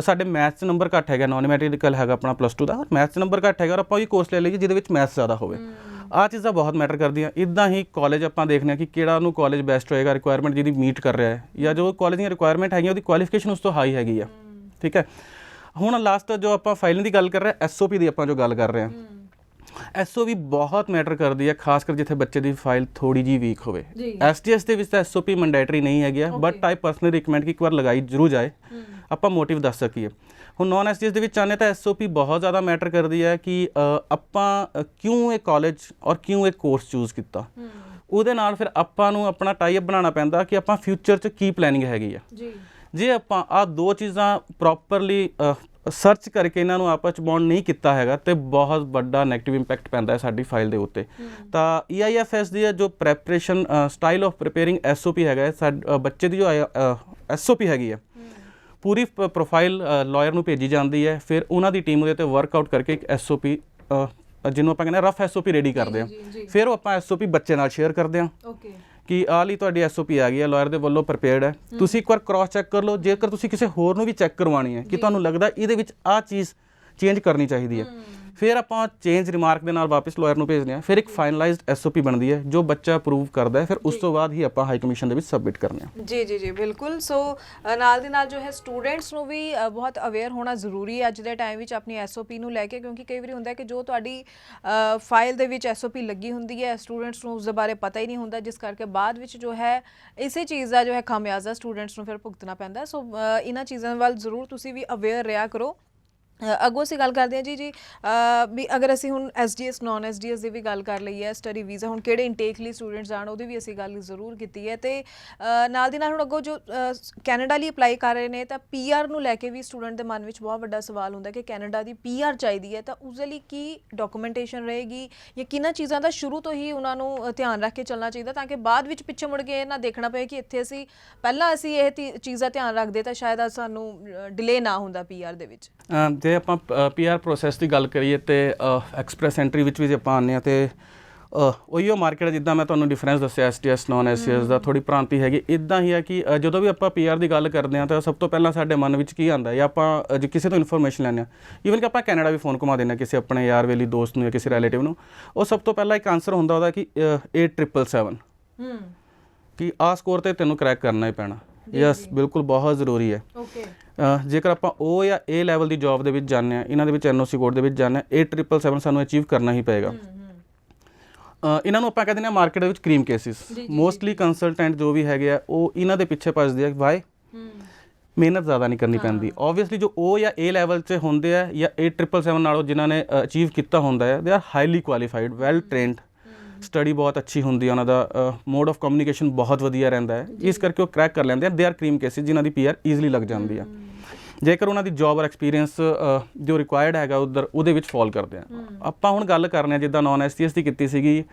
ਸਾਡੇ ਮੈਥਸ 'ਚ ਨੰਬਰ ਘੱਟ ਹੈਗਾ, ਨੋਨ ਮੈਡੀਕਲ ਹੈਗਾ ਆਪਣਾ +2 ਦਾ, ਮੈਥਸ 'ਚ ਨੰਬਰ ਘੱਟ ਹੈਗਾ ਔਰ ਆਪਾਂ ਉਹੀ ਕੋਰਸ ਲੈ ਲਈਏ ਜਿਹਦੇ ਵਿੱਚ ਮੈਥਸ ਜ਼ਿਆਦਾ ਹੋਵੇ। ਆਹ ਚੀਜ਼ਾਂ ਬਹੁਤ ਮੈਟਰ ਕਰਦੀਆਂ। ਇੱਦਾਂ ਹੀ ਕਾਲਜ ਆਪਾਂ ਦੇਖਦੇ ਹਾਂ ਕਿ ਕਿਹੜਾ ਉਹਨੂੰ ਕਾਲਜ ਬੈਸਟ ਹੋਏਗਾ, ਰਿਕੁਆਇਰਮੈਂਟ ਜਿਹਦੀ ਮੀਟ ਕਰ ਰਿਹਾ ਹੈ, ਜਾਂ ਜੋ ਕਾਲਜ ਦੀਆਂ ਰਿਕੁਆਇਰਮੈਂਟ ਹੈਗੀਆਂ ਉਹਦੀ ਕੁਆਲੀਫਿਕੇਸ਼ਨ ਉਸ ਤੋਂ ਹਾਈ ਹੈਗੀ ਆ। ਠੀਕ ਹੈ, ਹੁਣ ਲਾਸਟ ਜੋ ਆਪਾਂ ਫਾਈਲਿੰਗ ਦੀ ਗੱਲ ਕਰ ਰਹੇ ਹਾਂ, SOP ਦੀ ਆਪਾਂ ਜੋ ਗੱਲ ਕਰ ਰਹੇ ਹਾਂ, SOP ਬਹੁਤ ਮੈਟਰ ਕਰਦੀ ਹੈ, ਖਾਸ ਕਰ ਜਿੱਥੇ ਬੱਚੇ ਦੀ ਫਾਈਲ ਥੋੜੀ ਜਿਹੀ ਵੀਕ ਹੋਵੇ। STS ਦੇ ਵਿੱਚ ਤਾਂ SOP ਮੈਂਡੇਟਰੀ ਨਹੀਂ ਹੈਗੀ ਆ, ਬਟ ਆਈ ਪਰਸਨਲੀ ਰਿਕਮੈਂਡ ਕਿ ਇੱਕ ਵਾਰ ਲਗਾਈ ਜ਼ਰੂਰ ਜਾਏ, ਆਪਾਂ ਮੋਟਿਵ ਦੱਸ ਸਕੀਏ। ਹੁਣ ਨੋਨ STS ਦੇ ਵਿੱਚ ਆਉਂਦੇ ਤਾਂ SOP ਬਹੁਤ ਜ਼ਿਆਦਾ ਮੈਟਰ ਕਰਦੀ ਹੈ ਕਿ ਆਪਾਂ ਕਿਉਂ ਇਹ ਕਾਲਜ ਔਰ ਕਿਉਂ ਇਹ ਕੋਰਸ ਚੂਜ਼ ਕੀਤਾ। ਉਹਦੇ ਨਾਲ ਫਿਰ ਆਪਾਂ ਨੂੰ ਆਪਣਾ ਟਾਈ ਅਪ ਬਣਾਉਣਾ ਪੈਂਦਾ ਕਿ ਆਪਾਂ ਫਿਊਚਰ 'ਚ ਕੀ ਪਲੈਨਿੰਗ ਹੈਗੀ ਆ। ਜੇ ਆਪਾਂ ਆਹ ਦੋ ਚੀਜ਼ਾਂ ਪ੍ਰੋਪਰਲੀ ਸਰਚ ਕਰਕੇ ਇਹਨਾਂ ਨੂੰ ਆਪਸ 'ਚ ਬੌਂਡ ਨਹੀਂ ਕੀਤਾ ਹੈਗਾ ਤੇ ਬਹੁਤ ਵੱਡਾ ਨੈਗੇਟਿਵ ਇੰਪੈਕਟ ਪੈਂਦਾ ਹੈ ਸਾਡੀ ਫਾਈਲ ਦੇ ਉੱਤੇ। ਤਾਂ EIFS ਦੀ ਜੋ preparation style of preparing SOP ਹੈਗਾ, ਬੱਚੇ ਦੀ ਜੋ SOP ਹੈਗੀ ਆ, ਪੂਰੀ ਪ੍ਰੋਫਾਈਲ ਲਾਇਰ ਨੂੰ ਭੇਜੀ ਜਾਂਦੀ ਹੈ, ਫਿਰ ਉਹਨਾਂ ਦੀ ਟੀਮ ਉਹਦੇ 'ਤੇ ਵਰਕਆਊਟ ਕਰਕੇ ਇੱਕ SOP ਜਿਹਨੂੰ ਆਪਾਂ ਕਹਿੰਦੇ ਰਫ SOP ਰੈਡੀ ਕਰਦੇ ਹਾਂ। ਫਿਰ ਉਹ ਆਪਾਂ SOP ਬੱਚੇ ਨਾਲ ਸ਼ੇਅਰ ਕਰਦੇ ਹਾਂ ਕਿ ਆਹ ਲਈ ਤੁਹਾਡੀ SOP ਆ ਗਈ ਹੈ, ਲਾਇਰ ਦੇ ਵੱਲੋਂ ਪ੍ਰੀਪੇਅਰਡ ਹੈ, ਤੁਸੀਂ ਇੱਕ ਵਾਰ ਕ੍ਰਾਸ ਚੈੱਕ ਕਰ ਲਓ। ਜੇਕਰ ਤੁਸੀਂ ਕਿਸੇ ਹੋਰ ਨੂੰ ਵੀ ਚੈੱਕ ਕਰਵਾਉਣੀ ਹੈ ਕਿ ਤੁਹਾਨੂੰ ਲੱਗਦਾ ਇਹਦੇ ਵਿੱਚ ਆਹ ਚੀਜ਼ ਚੇਂਜ ਕਰਨੀ ਚਾਹੀਦੀ ਹੈ, ਫਿਰ ਆਪਾਂ ਚੇਂਜ ਰਿਮਾਰਕ ਦੇ ਨਾਲ ਵਾਪਸ ਲਾਇਰ ਨੂੰ ਭੇਜਦੇ ਹਾਂ। ਫਿਰ ਇੱਕ ਫਾਈਨਲਾਈਜ਼ਡ SOP ਬਣਦੀ ਹੈ ਜੋ ਬੱਚਾ ਅਪਰੂਵ ਕਰਦਾ ਹੈ, ਫਿਰ ਉਸ ਤੋਂ ਬਾਅਦ ਹੀ ਆਪਾਂ ਹਾਈ ਕਮਿਸ਼ਨ ਦੇ ਵਿੱਚ ਸਬਮਿਟ ਕਰਨੇ ਆ। ਜੀ ਬਿਲਕੁਲ। ਸੋ ਨਾਲ ਦੀ ਨਾਲ ਜੋ ਹੈ ਸਟੂਡੈਂਟਸ ਨੂੰ ਵੀ ਬਹੁਤ ਅਵੇਅਰ ਹੋਣਾ ਜ਼ਰੂਰੀ ਹੈ ਅੱਜ ਦੇ ਟਾਈਮ ਵਿੱਚ ਆਪਣੀ SOP ਨੂੰ ਲੈ ਕੇ, ਕਿਉਂਕਿ ਕਈ ਵਾਰੀ ਹੁੰਦਾ ਕਿ ਜੋ ਤੁਹਾਡੀ ਫਾਈਲ ਦੇ ਵਿੱਚ SOP ਲੱਗੀ ਹੁੰਦੀ ਹੈ, ਸਟੂਡੈਂਟਸ ਨੂੰ ਉਸ ਦੇ ਬਾਰੇ ਪਤਾ ਹੀ ਨਹੀਂ ਹੁੰਦਾ, ਜਿਸ ਕਰਕੇ ਬਾਅਦ ਵਿੱਚ ਜੋ ਹੈ ਇਸੇ ਚੀਜ਼ ਦਾ ਜੋ ਹੈ ਖਾਮਿਆਜ਼ਾ ਸਟੂਡੈਂਟਸ ਨੂੰ ਫਿਰ ਭੁਗਤਣਾ ਪੈਂਦਾ। ਸੋ ਇਹਨਾਂ ਚੀਜ਼ਾਂ ਵੱਲ ਜ਼ਰੂਰ ਤੁਸੀਂ ਵੀ ਅਵੇਅਰ ਰਿਹਾ ਕਰੋ। ਅੱਗੋਂ ਅਸੀਂ ਗੱਲ ਕਰਦੇ ਹਾਂ ਜੀ ਵੀ ਅਗਰ ਅਸੀਂ ਹੁਣ SDS ਨੋਨ SDS ਦੀ ਵੀ ਗੱਲ ਕਰ ਲਈ ਹੈ, ਸਟੱਡੀ ਵੀਜ਼ਾ ਹੁਣ ਕਿਹੜੇ ਇਨਟੇਕ ਲਈ ਸਟੂਡੈਂਟਸ ਜਾਣ ਉਹਦੀ ਵੀ ਅਸੀਂ ਗੱਲ ਜ਼ਰੂਰ ਕੀਤੀ ਹੈ। ਅਤੇ ਨਾਲ ਦੀ ਨਾਲ ਹੁਣ ਅੱਗੋਂ ਜੋ ਕੈਨੇਡਾ ਲਈ ਅਪਲਾਈ ਕਰ ਰਹੇ ਨੇ ਤਾਂ PR ਨੂੰ ਲੈ ਕੇ ਵੀ ਸਟੂਡੈਂਟ ਦੇ ਮਨ ਵਿੱਚ ਬਹੁਤ ਵੱਡਾ ਸਵਾਲ ਹੁੰਦਾ ਕਿ ਕੈਨੇਡਾ ਦੀ PR ਚਾਹੀਦੀ ਹੈ, ਤਾਂ ਉਸਦੇ ਲਈ ਕੀ ਡਾਕੂਮੈਂਟੇਸ਼ਨ ਰਹੇਗੀ ਜਾਂ ਕਿਹਨਾਂ ਚੀਜ਼ਾਂ ਦਾ ਸ਼ੁਰੂ ਤੋਂ ਹੀ ਉਹਨਾਂ ਨੂੰ ਧਿਆਨ ਰੱਖ ਕੇ ਚੱਲਣਾ ਚਾਹੀਦਾ, ਤਾਂ ਕਿ ਬਾਅਦ ਵਿੱਚ ਪਿੱਛੇ ਮੁੜ ਕੇ ਨਾ ਦੇਖਣਾ ਪਏ ਕਿ ਇੱਥੇ ਪਹਿਲਾਂ ਅਸੀਂ ਇਹ ਚੀਜ਼ ਦਾ ਧਿਆਨ ਰੱਖਦੇ ਤਾਂ ਸ਼ਾਇਦ ਸਾਨੂੰ ਡਿਲੇ ਨਾ ਹੁੰਦਾ PR ਦੇ ਵਿੱਚ। ਜੇ ਆਪਾਂ PR ਪ੍ਰੋਸੈਸ ਦੀ ਗੱਲ ਕਰੀਏ ਤੇ ਐਕਸਪ੍ਰੈਸ ਐਂਟਰੀ ਵਿੱਚ ਵੀ ਜੇ ਆਪਾਂ ਆਉਂਦੇ ਹਾਂ ਤੇ ਉਹੀਓ ਮਾਰਕੀਟ ਜਿੱਦਾਂ ਮੈਂ ਤੁਹਾਨੂੰ ਡਿਫਰੈਂਸ ਦੱਸਿਆ STS ਨੋਨ STS ਦਾ, ਥੋੜ੍ਹੀ ਭ੍ਰਾਂਤੀ ਹੈਗੀ। ਇੱਦਾਂ ਹੀ ਹੈ ਕਿ ਜਦੋਂ ਵੀ ਆਪਾਂ PR ਦੀ ਗੱਲ ਕਰਦੇ ਹਾਂ ਤਾਂ ਸਭ ਤੋਂ ਪਹਿਲਾਂ ਸਾਡੇ ਮਨ ਵਿੱਚ ਕੀ ਆਉਂਦਾ, ਜਾਂ ਆਪਾਂ ਜੇ ਕਿਸੇ ਤੋਂ ਇਨਫੋਰਮੇਸ਼ਨ ਲੈਂਦੇ ਹਾਂ, ਈਵਨ ਕਿ ਆਪਾਂ ਕੈਨੇਡਾ ਵੀ ਫੋਨ ਘੁਮਾ ਦਿੰਦੇ ਹਾਂ ਕਿਸੇ ਆਪਣੇ ਯਾਰ ਵੇਲੀ ਦੋਸਤ ਨੂੰ ਜਾਂ ਕਿਸੇ ਰਿਲੇਟਿਵ ਨੂੰ, ਉਹ ਸਭ ਤੋਂ ਪਹਿਲਾਂ ਇੱਕ ਆਨਸਰ ਹੁੰਦਾ ਉਹਦਾ ਕਿ 8777 ਕਿ ਆਹ ਸਕੋਰ 'ਤੇ ਤੈਨੂੰ ਕਰੈਕ ਕਰਨਾ ਹੀ ਪੈਣਾ। ਯਸ, ਬਿਲਕੁਲ ਬਹੁਤ ਜ਼ਰੂਰੀ ਹੈ। ਜੇਕਰ ਆਪਾਂ O ਜਾਂ A ਲੈਵਲ ਦੀ ਜੋਬ ਦੇ ਵਿੱਚ ਜਾਂਦੇ ਹਾਂ, ਇਹਨਾਂ ਦੇ ਵਿੱਚ NOC ਕੋਡ ਦੇ ਵਿੱਚ ਜਾਂਦੇ ਹਾਂ, 8777 ਸਾਨੂੰ ਅਚੀਵ ਕਰਨਾ ਹੀ ਪਏਗਾ। ਇਹਨਾਂ ਨੂੰ ਆਪਾਂ ਕਹਿੰਦੇ ਨੇ ਮਾਰਕੀਟ ਦੇ ਵਿੱਚ ਕਰੀਮ ਕੇਸਿਸ। ਮੋਸਟਲੀ ਕੰਸਲਟੈਂਟ ਜੋ ਵੀ ਹੈਗੇ ਆ ਉਹ ਇਹਨਾਂ ਦੇ ਪਿੱਛੇ ਭੱਜਦੇ ਆ। ਵਾਈ? ਮਿਹਨਤ ਜ਼ਿਆਦਾ ਨਹੀਂ ਕਰਨੀ ਪੈਂਦੀ। ਓਬਵੀਅਸਲੀ ਜੋ O ਜਾਂ A ਲੈਵਲ 'ਚ ਹੁੰਦੇ ਆ ਜਾਂ 8777 ਨਾਲੋਂ ਜਿਨ੍ਹਾਂ ਨੇ ਅਚੀਵ ਕੀਤਾ ਹੁੰਦਾ ਹੈ, they are highly qualified, well trained, study ਬਹੁਤ ਅੱਛੀ ਹੁੰਦੀ ਹੈ, ਉਹਨਾਂ ਦਾ ਮੋਡ ਆਫ ਕਮਿਊਨੀਕੇਸ਼ਨ ਬਹੁਤ ਵਧੀਆ ਰਹਿੰਦਾ ਹੈ, ਇਸ ਕਰਕੇ ਉਹ ਕਰੈਕ ਕਰ ਲੈਂਦੇ ਆ। ਦੇ ਆਰ ਕਰੀਮ ਕੇਸਿਸ ਜਿਨ੍ਹਾਂ ਦੀ PR ਈਜ਼ਲੀ ਲੱਗ ਜਾਂਦੀ ਆ, ਜੇਕਰ ਉਹਨਾਂ ਦੀ ਜੋਬ ਔਰ ਐਕਸਪੀਰੀਅੰਸ ਜੋ ਰਿਕੁਆਇਰਡ ਹੈਗਾ ਉਹਦੇ ਵਿੱਚ ਫੋਲ ਕਰਦੇ ਆ। ਆਪਾਂ ਹੁਣ ਗੱਲ ਕਰਨੇ ਆ ਜਿੱਦਾਂ ਨੋਨ STS ਦੀ ਕੀਤੀ ਸੀਗੀ,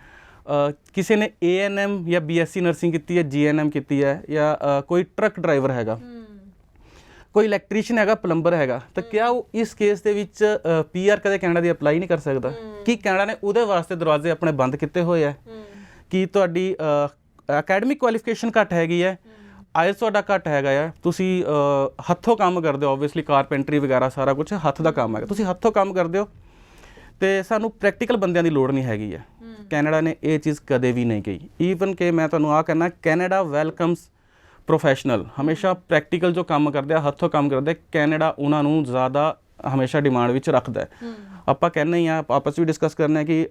ਕਿਸੇ ਨੇ ANM ਜਾਂ BSc ਨਰਸਿੰਗ ਕੀਤੀ ਹੈ, GNM ਕੀਤੀ ਹੈ, ਜਾਂ ਕੋਈ ਟਰੱਕ ਡਰਾਈਵਰ ਹੈਗਾ, ਕੋਈ ਇਲੈਕਟ੍ਰੀਸ਼ੀਅਨ ਹੈਗਾ, ਪਲੰਬਰ ਹੈਗਾ, ਤਾਂ ਕਿਆ ਉਹ ਇਸ ਕੇਸ ਦੇ ਵਿੱਚ PR ਕਦੇ ਕੈਨੇਡਾ ਦੀ ਅਪਲਾਈ ਨਹੀਂ ਕਰ ਸਕਦਾ? ਕੀ ਕੈਨੇਡਾ ਨੇ ਉਹਦੇ ਵਾਸਤੇ ਦਰਵਾਜ਼ੇ ਆਪਣੇ ਬੰਦ ਕੀਤੇ ਹੋਏ ਆ? ਕੀ ਤੁਹਾਡੀ ਅਕੈਡਮਿਕ ਕੁਆਲੀਫਿਕੇਸ਼ਨ ਘੱਟ ਹੈਗੀ ਹੈ, ਆਇਲਸ ਤੁਹਾਡਾ ਘੱਟ ਹੈਗਾ ਆ, ਤੁਸੀਂ ਹੱਥੋਂ ਕੰਮ ਕਰਦੇ ਹੋ, ਓਬਵੀਅਸਲੀ ਕਾਰਪੈਂਟਰੀ ਵਗੈਰਾ ਸਾਰਾ ਕੁਛ ਹੱਥ ਦਾ ਕੰਮ ਹੈਗਾ, ਤੁਸੀਂ ਹੱਥੋਂ ਕੰਮ ਕਰਦੇ ਹੋ ਅਤੇ ਸਾਨੂੰ ਪ੍ਰੈਕਟੀਕਲ ਬੰਦਿਆਂ ਦੀ ਲੋੜ ਨਹੀਂ ਹੈਗੀ ਹੈ। ਕੈਨੇਡਾ ਨੇ ਇਹ ਚੀਜ਼ ਕਦੇ ਵੀ ਨਹੀਂ ਕਹੀ। ਈਵਨ ਕਿ ਮੈਂ ਤੁਹਾਨੂੰ ਆਹ ਕਹਿਣਾ, ਕੈਨੇਡਾ ਵੈਲਕਮਸ ਪ੍ਰੋਫੈਸ਼ਨਲ ਹਮੇਸ਼ਾ ਪ੍ਰੈਕਟੀਕਲ ਜੋ ਕੰਮ ਕਰਦੇ ਆ, ਹੱਥੋਂ ਕੰਮ ਕਰਦੇ, ਕੈਨੇਡਾ ਉਹਨਾਂ ਨੂੰ ਜ਼ਿਆਦਾ ਹਮੇਸ਼ਾ ਡਿਮਾਂਡ ਵਿੱਚ ਰੱਖਦਾ ਹੈ। ਆਪਾਂ ਕਹਿੰਦੇ ਹੀ ਆ, ਆਪਸ ਵਿੱਚ ਡਿਸਕਸ ਕਰਨਾ ਕਿ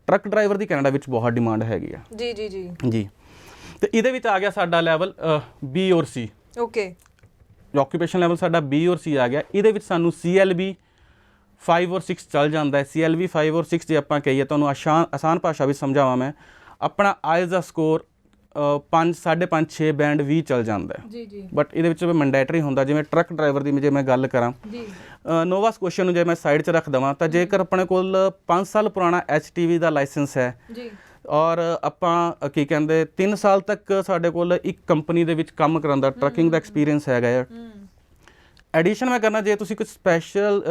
ਟਰੱਕ ਡਰਾਈਵਰ ਦੀ ਕੈਨੇਡਾ ਵਿੱਚ ਬਹੁਤ ਡਿਮਾਂਡ ਹੈਗੀ ਆ। ਜੀ ਜੀ ਜੀ ਜੀ। ਤੇ ਇਹਦੇ ਵਿੱਚ ਆ ਗਿਆ ਸਾਡਾ ਲੈਵਲ B ਔਰ C। ਓਕੇ, ਆਕੂਪੇਸ਼ਨ ਲੈਵਲ ਸਾਡਾ B ਔਰ C ਆ ਗਿਆ। ਇਹਦੇ ਵਿੱਚ ਸਾਨੂੰ CLB 5 ਔਰ 6 ਚੱਲ ਜਾਂਦਾ ਹੈ। CLB 5 ਔਰ 6 ਜੇ ਆਪਾਂ ਕਹੀਏ, ਤੁਹਾਨੂੰ ਆਸਾਨ ਭਾਸ਼ਾ ਵਿੱਚ ਸਮਝਾਵਾਂ ਮੈਂ, ਆਪਣਾ ਆਇਲਸ ਦਾ ਸਕੋਰ 5, 5.5, 6 ਬੈਂਡ ਵੀ ਚੱਲ ਜਾਂਦਾ ਹੈ। ਜੀ ਜੀ। ਬਟ ਇਹਦੇ ਵਿੱਚ ਮੈਂਡੇਟਰੀ ਹੁੰਦਾ, ਜਿਵੇਂ ਟਰੱਕ ਡਰਾਈਵਰ ਦੀ ਜੇ ਮੈਂ ਗੱਲ ਕਰਾਂ, ਜੀ। ਨੋਵਾ ਸਕੋਸ਼ੀਆ ਨੂੰ ਜੇ ਮੈਂ ਸਾਈਡ 'ਚ ਰੱਖ ਦੇਵਾਂ ਤਾਂ ਜੇਕਰ ਆਪਣੇ ਕੋਲ 5 ਸਾਲ ਪੁਰਾਣਾ HTV ਦਾ ਲਾਇਸੈਂਸ ਹੈ ਜੀ, ਔਰ ਆਪਾਂ ਕੀ ਕਹਿੰਦੇ 3 ਸਾਲ ਤੱਕ ਸਾਡੇ ਕੋਲ ਇੱਕ ਕੰਪਨੀ ਦੇ ਵਿੱਚ ਕੰਮ ਕਰਨ ਦਾ ਟਰੱਕਿੰਗ ਦਾ ਐਕਸਪੀਰੀਅੰਸ ਹੈਗਾ ਹੈ। ਐਡੀਸ਼ਨ ਮੈਂ ਕਰਨਾ, ਜੇ ਤੁਸੀਂ ਕੁਝ ਸਪੈਸ਼ਲ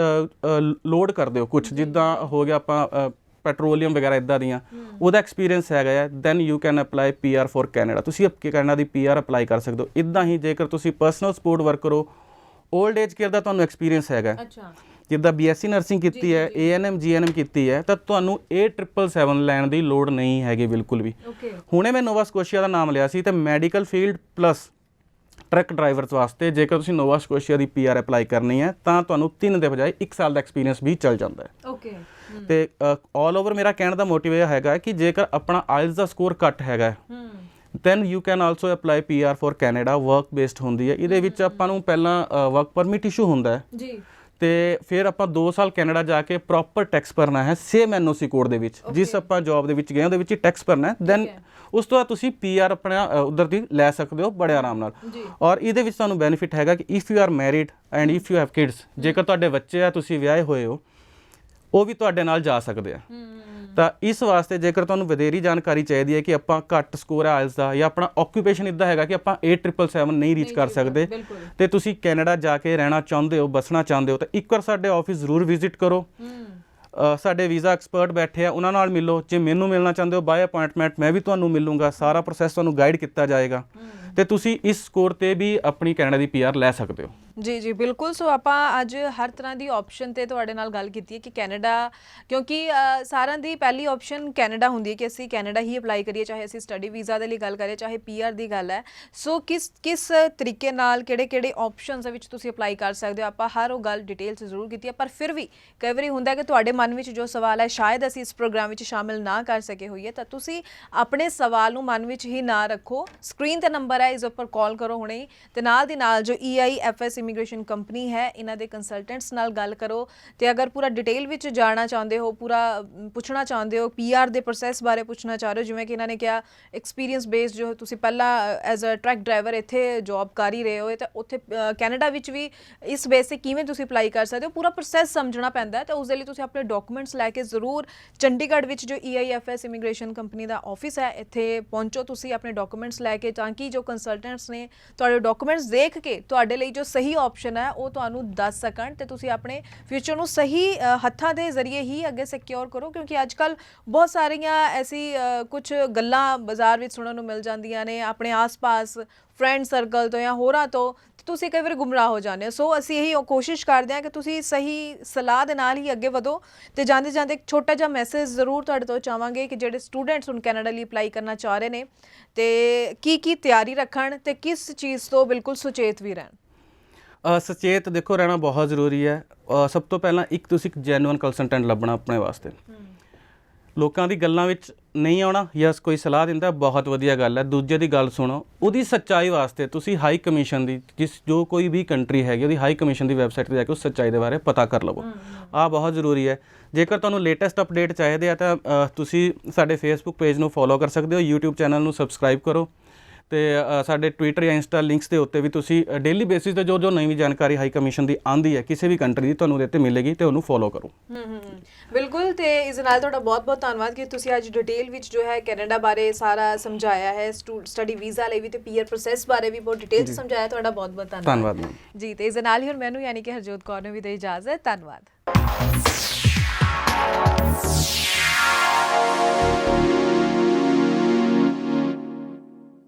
ਲੋਡ ਕਰਦੇ ਹੋ, ਕੁਝ ਜਿੱਦਾਂ ਹੋ ਗਿਆ ਆਪਾਂ ਪੈਟਰੋਲੀਅਮ ਵਗੈਰਾ ਇੱਦਾਂ ਦੀਆਂ, ਉਹਦਾ ਐਕਸਪੀਰੀਅੰਸ ਹੈਗਾ ਹੈ, then you can apply PR for Canada. ਤੁਸੀਂ ਕੈਨੇਡਾ ਦੀ PR ਅਪਲਾਈ ਕਰ ਸਕਦੇ ਹੋ। ਇੱਦਾਂ ਹੀ ਜੇਕਰ ਤੁਸੀਂ ਪਰਸਨਲ ਸਪੋਰਟ ਵਰਕਰ ਹੋ, 올ਡ ਏਜ ਕੇਅਰ ਦਾ ਤੁਹਾਨੂੰ ਐਕਸਪੀਰੀਅੰਸ ਹੈਗਾ, ਅੱਛਾ, ਜਿੱਦਾਂ BSc ਨਰਸਿੰਗ ਕੀਤੀ ਹੈ, ANM GNM ਕੀਤੀ ਹੈ, ਤਾਂ ਤੁਹਾਨੂੰ ਇਹ 777 ਲੈਣ ਦੀ ਲੋੜ ਨਹੀਂ ਹੈਗੀ ਬਿਲਕੁਲ ਵੀ। ਹੁਣੇ ਮੈਂ ਨੋਵਾ ਸਕੋਸ਼ੀਆ ਦਾ ਨਾਮ ਲਿਆ ਸੀ, ਤੇ medical field plus truck drivers ਵਾਸਤੇ ਜੇਕਰ ਤੁਸੀਂ ਨੋਵਾ ਸਕੋਸ਼ੀਆ ਦੀ PR ਅਪਲਾਈ ਕਰਨੀ ਹੈ ਤਾਂ ਤੁਹਾਨੂੰ 3 ਦੇ ਬਜਾਏ 1 ਸਾਲ ਦਾ ਐਕਸਪੀਰੀਅੰਸ ਵੀ ਚੱਲ ਜਾਂਦਾ ਹੈ। ਓਕੇ। ਤੇ ਆਲ ਓਵਰ ਮੇਰਾ ਕਹਿਣ ਦਾ ਮੋਟਿਵ ਇਹ ਹੈਗਾ ਕਿ ਜੇਕਰ ਆਪਣਾ ਆਇਲਸ ਦਾ ਸਕੋਰ ਘੱਟ ਹੈਗਾ, then you can also apply PR for Canada. Work based ਹੁੰਦੀ ਹੈ। ਇਹਦੇ ਵਿੱਚ ਆਪਾਂ ਨੂੰ ਪਹਿਲਾਂ ਵਰਕ ਪਰਮਿਟ ਇਸ਼ੂ ਹੁੰਦਾ ਹੈ ਜੀ, ਤੇ ਫਿਰ ਆਪਾਂ 2 ਸਾਲ ਕੈਨੇਡਾ ਜਾ ਕੇ ਪ੍ਰੋਪਰ ਟੈਕਸ ਭਰਨਾ ਹੈ, ਸੇਮ NOC ਕੋਡ ਦੇ ਵਿੱਚ। ਜਿਸ ਆਪਾਂ ਜੌਬ ਦੇ ਵਿੱਚ ਗਏ ਉਹਦੇ ਵਿੱਚ ਟੈਕਸ ਭਰਨਾ ਹੈ। ਦੈਨ ਉਸ ਤੋਂ ਬਾਅਦ ਤੁਸੀਂ PR ਆਪਣਾ ਉਧਰ ਦੀ ਲੈ ਸਕਦੇ ਹੋ ਬੜੇ ਆਰਾਮ ਨਾਲ। ਔਰ ਇਹਦੇ ਵਿੱਚ ਤੁਹਾਨੂੰ ਬੈਨੀਫਿਟ ਹੈਗਾ ਕਿ if you are married and if you have kids, ਜੇਕਰ ਤੁਹਾਡੇ ਬੱਚੇ ਆ, ਤੁਸੀਂ ਵਿਆਹੇ ਹੋਏ ਹੋ, ਉਹ ਵੀ ਤੁਹਾਡੇ ਨਾਲ ਜਾ ਸਕਦੇ ਆ। ਤਾਂ ਇਸ ਵਾਸਤੇ ਜੇਕਰ ਤੁਹਾਨੂੰ ਵਧੇਰੀ ਜਾਣਕਾਰੀ ਚਾਹੀਦੀ ਹੈ ਕਿ ਆਪਾਂ ਘੱਟ ਸਕੋਰ ਹੈ ਆਇਲਸ ਦਾ, ਜਾਂ ਆਪਣਾ ਆਕੂਪੇਸ਼ਨ ਇੱਦਾਂ ਹੈਗਾ ਕਿ ਆਪਾਂ 777 ਨਹੀਂ ਰੀਚ ਕਰ ਸਕਦੇ, ਤੇ ਤੁਸੀਂ ਕੈਨੇਡਾ ਜਾ ਕੇ ਰਹਿਣਾ ਚਾਹੁੰਦੇ ਹੋ, ਬਸਣਾ ਚਾਹੁੰਦੇ ਹੋ, ਤਾਂ ਇੱਕ ਵਾਰ ਸਾਡੇ ਆਫਿਸ ਜ਼ਰੂਰ ਵਿਜ਼ਿਟ ਕਰੋ। ਸਾਡੇ ਵੀਜ਼ਾ ਐਕਸਪਰਟ ਬੈਠੇ ਆ, ਉਹਨਾਂ ਨਾਲ ਮਿਲੋ। ਜੇ ਮੈਨੂੰ ਮਿਲਣਾ ਚਾਹੁੰਦੇ ਹੋ ਬਾਏ ਅਪਾਇੰਟਮੈਂਟ, ਮੈਂ ਵੀ ਤੁਹਾਨੂੰ ਮਿਲੂੰਗਾ। ਸਾਰਾ ਪ੍ਰੋਸੈਸ ਤੁਹਾਨੂੰ ਗਾਈਡ ਕੀਤਾ ਜਾਏਗਾ ਤੇ ਤੁਸੀਂ ਇਸ ਸਕੋਰ ਤੇ ਵੀ ਆਪਣੀ ਕੈਨੇਡਾ ਦੀ PR ਲੈ ਸਕਦੇ ਹੋ। ਜੀ ਜੀ ਬਿਲਕੁਲ। ਸੋ ਆਪਾਂ ਅੱਜ ਹਰ ਤਰ੍ਹਾਂ ਦੀ ਆਪਸ਼ਨ ਤੇ ਤੁਹਾਡੇ ਨਾਲ ਗੱਲ ਕੀਤੀ ਹੈ ਕਿ ਕੈਨੇਡਾ, ਕਿਉਂਕਿ ਸਾਰਿਆਂ ਦੀ ਪਹਿਲੀ ਆਪਸ਼ਨ ਕੈਨੇਡਾ ਹੁੰਦੀ ਹੈ ਕਿ ਅਸੀਂ ਕੈਨੇਡਾ ਹੀ ਅਪਲਾਈ ਕਰੀਏ, ਚਾਹੇ ਅਸੀਂ ਸਟੱਡੀ ਵੀਜ਼ਾ ਦੇ ਲਈ ਗੱਲ ਕਰੀਏ, ਚਾਹੇ PR ਦੀ ਗੱਲ ਹੈ। ਸੋ ਕਿਸ ਤਰੀਕੇ ਨਾਲ ਕਿਹੜੇ ਆਪਸ਼ਨਸ ਦੇ ਵਿੱਚ ਤੁਸੀਂ ਅਪਲਾਈ ਕਰ ਸਕਦੇ ਹੋ, ਆਪਾਂ ਹਰ ਉਹ ਗੱਲ ਡਿਟੇਲ 'ਚ ਜ਼ਰੂਰ ਕੀਤੀ ਹੈ। ਪਰ ਫਿਰ ਵੀ ਕਈ ਵਾਰੀ ਹੁੰਦਾ ਕਿ ਤੁਹਾਡੇ ਮਨ ਵਿੱਚ ਜੋ ਸਵਾਲ ਹੈ ਸ਼ਾਇਦ ਅਸੀਂ ਇਸ ਪ੍ਰੋਗਰਾਮ ਵਿੱਚ ਸ਼ਾਮਿਲ ਨਾ ਕਰ ਸਕੇ ਹੋਈਏ, ਤਾਂ ਤੁਸੀਂ ਆਪਣੇ ਸਵਾਲ ਨੂੰ ਮਨ ਵਿੱਚ ਹੀ ਨਾ ਰੱਖੋ। ਸਕਰੀਨ ਤੇ ਨੰਬਰ ਹੈ, ਇਸ ਉੱਪਰ ਕਾਲ ਕਰੋ ਹੁਣੇ ਹੀ, ਤੇ ਨਾਲ ਦੀ ਨਾਲ ਜੋ EIFS ਇਮੀਗ੍ਰੇਸ਼ਨ ਕੰਪਨੀ ਹੈ, ਇਹਨਾਂ ਦੇ ਕੰਸਲਟੈਂਟਸ ਨਾਲ ਗੱਲ ਕਰੋ। ਤੇ ਅਗਰ ਪੂਰਾ ਡਿਟੇਲ ਵਿੱਚ ਜਾਣਨਾ ਚਾਹੁੰਦੇ ਹੋ, ਪੂਰਾ ਪੁੱਛਣਾ ਚਾਹੁੰਦੇ ਹੋ, PR ਦੇ ਪ੍ਰੋਸੈਸ ਬਾਰੇ ਪੁੱਛਣਾ ਚਾਹ ਰਹੇ ਹੋ, ਜਿਵੇਂ ਕਿ ਇਹਨਾਂ ਨੇ ਕਿਹਾ ਐਕਸਪੀਰੀਅੰਸ ਬੇਸਡ, ਜੋ ਤੁਸੀਂ ਪਹਿਲਾਂ ਐਜ਼ ਅ ਟਰੱਕ ਡਰਾਈਵਰ ਇੱਥੇ ਜੌਬ ਕਰ ਹੀ ਰਹੇ ਹੋ, ਤਾਂ ਉੱਥੇ ਕੈਨੇਡਾ ਵਿੱਚ ਵੀ ਇਸ ਬੇਸ 'ਤੇ ਕਿਵੇਂ ਤੁਸੀਂ ਅਪਲਾਈ ਕਰ ਸਕਦੇ ਹੋ, ਪੂਰਾ ਪ੍ਰੋਸੈਸ ਸਮਝਣਾ ਪੈਂਦਾ ਹੈ। ਤਾਂ ਉਸ ਦੇ ਲਈ ਤੁਸੀਂ ਆਪਣੇ ਡਾਕੂਮੈਂਟਸ ਲੈ ਕੇ ਜ਼ਰੂਰ ਚੰਡੀਗੜ੍ਹ ਵਿੱਚ ਜੋ EIFS ਇਮੀਗ੍ਰੇਸ਼ਨ ਕੰਪਨੀ ਦਾ ਆਫਿਸ ਹੈ, ਇੱਥੇ ਪਹੁੰਚੋ ਤੁਸੀਂ ਆਪਣੇ ਡਾਕੂਮੈਂਟਸ ਲੈ ਕੇ, ਤਾਂ ਕਿ ਜੋ ਕੰਸਲਟੈਂਟਸ ਨੇ ਤੁਹਾਡੇ ਡਾਕੂਮੈਂਟਸ ਦੇਖ ਕੇ ਤੁਹਾਡੇ ਲਈ ਜੋ ਸਹੀ ਆਪਸ਼ਨ ਹੈ ਉਹ ਤੁਹਾਨੂੰ ਦੱਸ ਸਕਣ, ਤੇ ਤੁਸੀਂ ਆਪਣੇ ਫਿਊਚਰ ਨੂੰ ਸਹੀ ਹੱਥਾਂ ਦੇ ਜ਼ਰੀਏ ਹੀ ਅੱਗੇ ਸਿਕਿਉਰ ਕਰੋ। ਕਿਉਂਕਿ ਅੱਜ ਕੱਲ੍ਹ ਬਹੁਤ ਸਾਰੀਆਂ ਐਸੀ ਕੁਝ ਗੱਲਾਂ ਬਾਜ਼ਾਰ ਵਿੱਚ ਸੁਣਨ ਨੂੰ ਮਿਲ ਜਾਂਦੀਆਂ ਨੇ ਆਪਣੇ ਆਸ-ਪਾਸ, ਫਰੈਂਡ ਸਰਕਲ ਤੋਂ ਜਾਂ ਹੋਰਾਂ ਤੋਂ, ਤੁਸੀਂ ਕਈ ਵਾਰ ਗੁੰਮਰਾਹ ਹੋ ਜਾਂਦੇ ਹੋ। ਸੋ ਅਸੀਂ ਇਹੀ ਕੋਸ਼ਿਸ਼ ਕਰਦੇ ਹਾਂ ਕਿ ਤੁਸੀਂ ਸਹੀ ਸਲਾਹ ਦੇ ਨਾਲ ਹੀ ਅੱਗੇ ਵਧੋ। ਤੇ ਜਾਂਦੇ ਜਾਂਦੇ ਇੱਕ ਛੋਟਾ ਜਿਹਾ ਮੈਸੇਜ ਜ਼ਰੂਰ ਤੁਹਾਡੇ ਤੋਂ ਚਾਹਾਂਗੇ ਕਿ ਜਿਹੜੇ ਸਟੂਡੈਂਟਸ ਹੁਣ ਕੈਨੇਡਾ ਲਈ ਅਪਲਾਈ ਕਰਨਾ ਚਾਹ ਰਹੇ ਨੇ, ਤੇ ਕੀ ਤਿਆਰੀ ਰੱਖਣ ਤੇ ਕਿਸ ਚੀਜ਼ ਤੋਂ ਬਿਲਕੁਲ ਸੁਚੇਤ ਵੀ ਰਹਿਣ। ਸੁਚੇਤ ਦੇਖੋ ਰਹਿਣਾ ਬਹੁਤ ਜ਼ਰੂਰੀ ਹੈ। ਸਭ ਤੋਂ ਪਹਿਲਾਂ ਤੁਸੀਂ ਇੱਕ ਜੈਨੂਅਨ ਕੰਸਲਟੈਂਟ ਲੱਭਣਾ ਆਪਣੇ ਵਾਸਤੇ। ਲੋਕਾਂ ਦੀ ਗੱਲਾਂ ਵਿੱਚ ਨਹੀਂ ਆਉਣਾ, ਜਾਂ ਕੋਈ ਸਲਾਹ ਦਿੰਦਾ ਬਹੁਤ ਵਧੀਆ ਗੱਲ ਹੈ, ਦੂਜੇ ਦੀ ਗੱਲ ਸੁਣੋ। ਉਹਦੀ ਸੱਚਾਈ ਵਾਸਤੇ ਤੁਸੀਂ ਹਾਈ ਕਮਿਸ਼ਨ ਦੀ, ਜੋ ਕੋਈ ਵੀ ਕੰਟਰੀ ਹੈਗੀ ਉਹਦੀ ਹਾਈ ਕਮਿਸ਼ਨ ਦੀ ਵੈਬਸਾਈਟ 'ਤੇ ਜਾ ਕੇ ਉਸ ਸੱਚਾਈ ਦੇ ਬਾਰੇ ਪਤਾ ਕਰ ਲਵੋ। ਆਹ ਬਹੁਤ ਜ਼ਰੂਰੀ ਹੈ। ਜੇਕਰ ਤੁਹਾਨੂੰ ਲੇਟੈਸਟ ਅਪਡੇਟ ਚਾਹੀਦੇ ਆ ਤਾਂ ਤੁਸੀਂ ਸਾਡੇ ਫੇਸਬੁੱਕ ਪੇਜ ਨੂੰ ਫੋਲੋ ਕਰ ਸਕਦੇ ਹੋ, YouTube ਚੈਨਲ ਨੂੰ ਸਬਸਕ੍ਰਾਈਬ ਕਰੋ, ਤੇ ਸਾਡੇ ਟਵਿੱਟਰ ਜਾਂ ਇੰਸਟਾ ਲਿੰਕਸ ਦੇ ਉੱਤੇ ਵੀ ਤੁਸੀਂ ਡੇਲੀ ਬੇਸਿਸ 'ਤੇ ਜੋ ਨਵੀਂ ਜਾਣਕਾਰੀ ਹਾਈ ਕਮਿਸ਼ਨ ਦੀ ਆਉਂਦੀ ਹੈ ਕਿਸੇ ਵੀ ਕੰਟਰੀ ਦੀ, ਤੁਹਾਨੂੰ ਉਹਦੇ 'ਤੇ ਮਿਲੇਗੀ, ਤੇ ਉਹਨੂੰ ਫੋਲੋ ਕਰੋ। ਬਿਲਕੁਲ। ਤੇ ਇਸ ਨਾਲ ਤੁਹਾਡਾ ਬਹੁਤ ਧੰਨਵਾਦ ਕਿ ਤੁਸੀਂ ਅੱਜ ਡਿਟੇਲ ਵਿੱਚ ਜੋ ਹੈ ਕੈਨੇਡਾ ਬਾਰੇ ਸਾਰਾ ਸਮਝਾਇਆ ਹੈ, ਸਟੱਡੀ ਵੀਜ਼ਾ ਲਈ ਵੀ ਤੇ PR ਪ੍ਰੋਸੈਸ ਬਾਰੇ ਵੀ ਬਹੁਤ ਡਿਟੇਲ ਸਮਝਾਇਆ। ਤੁਹਾਡਾ ਬਹੁਤ ਧੰਨਵਾਦ ਜੀ। ਤੇ ਇਸ ਨਾਲ ਹੀ ਹੁਣ ਮੈਨੂੰ ਯਾਨੀ ਕਿ ਹਰਜੋਤ ਕੌਰ ਨੂੰ ਵੀ ਦੇ ਇਜਾਜ਼ਤ। ਧੰਨਵਾਦ।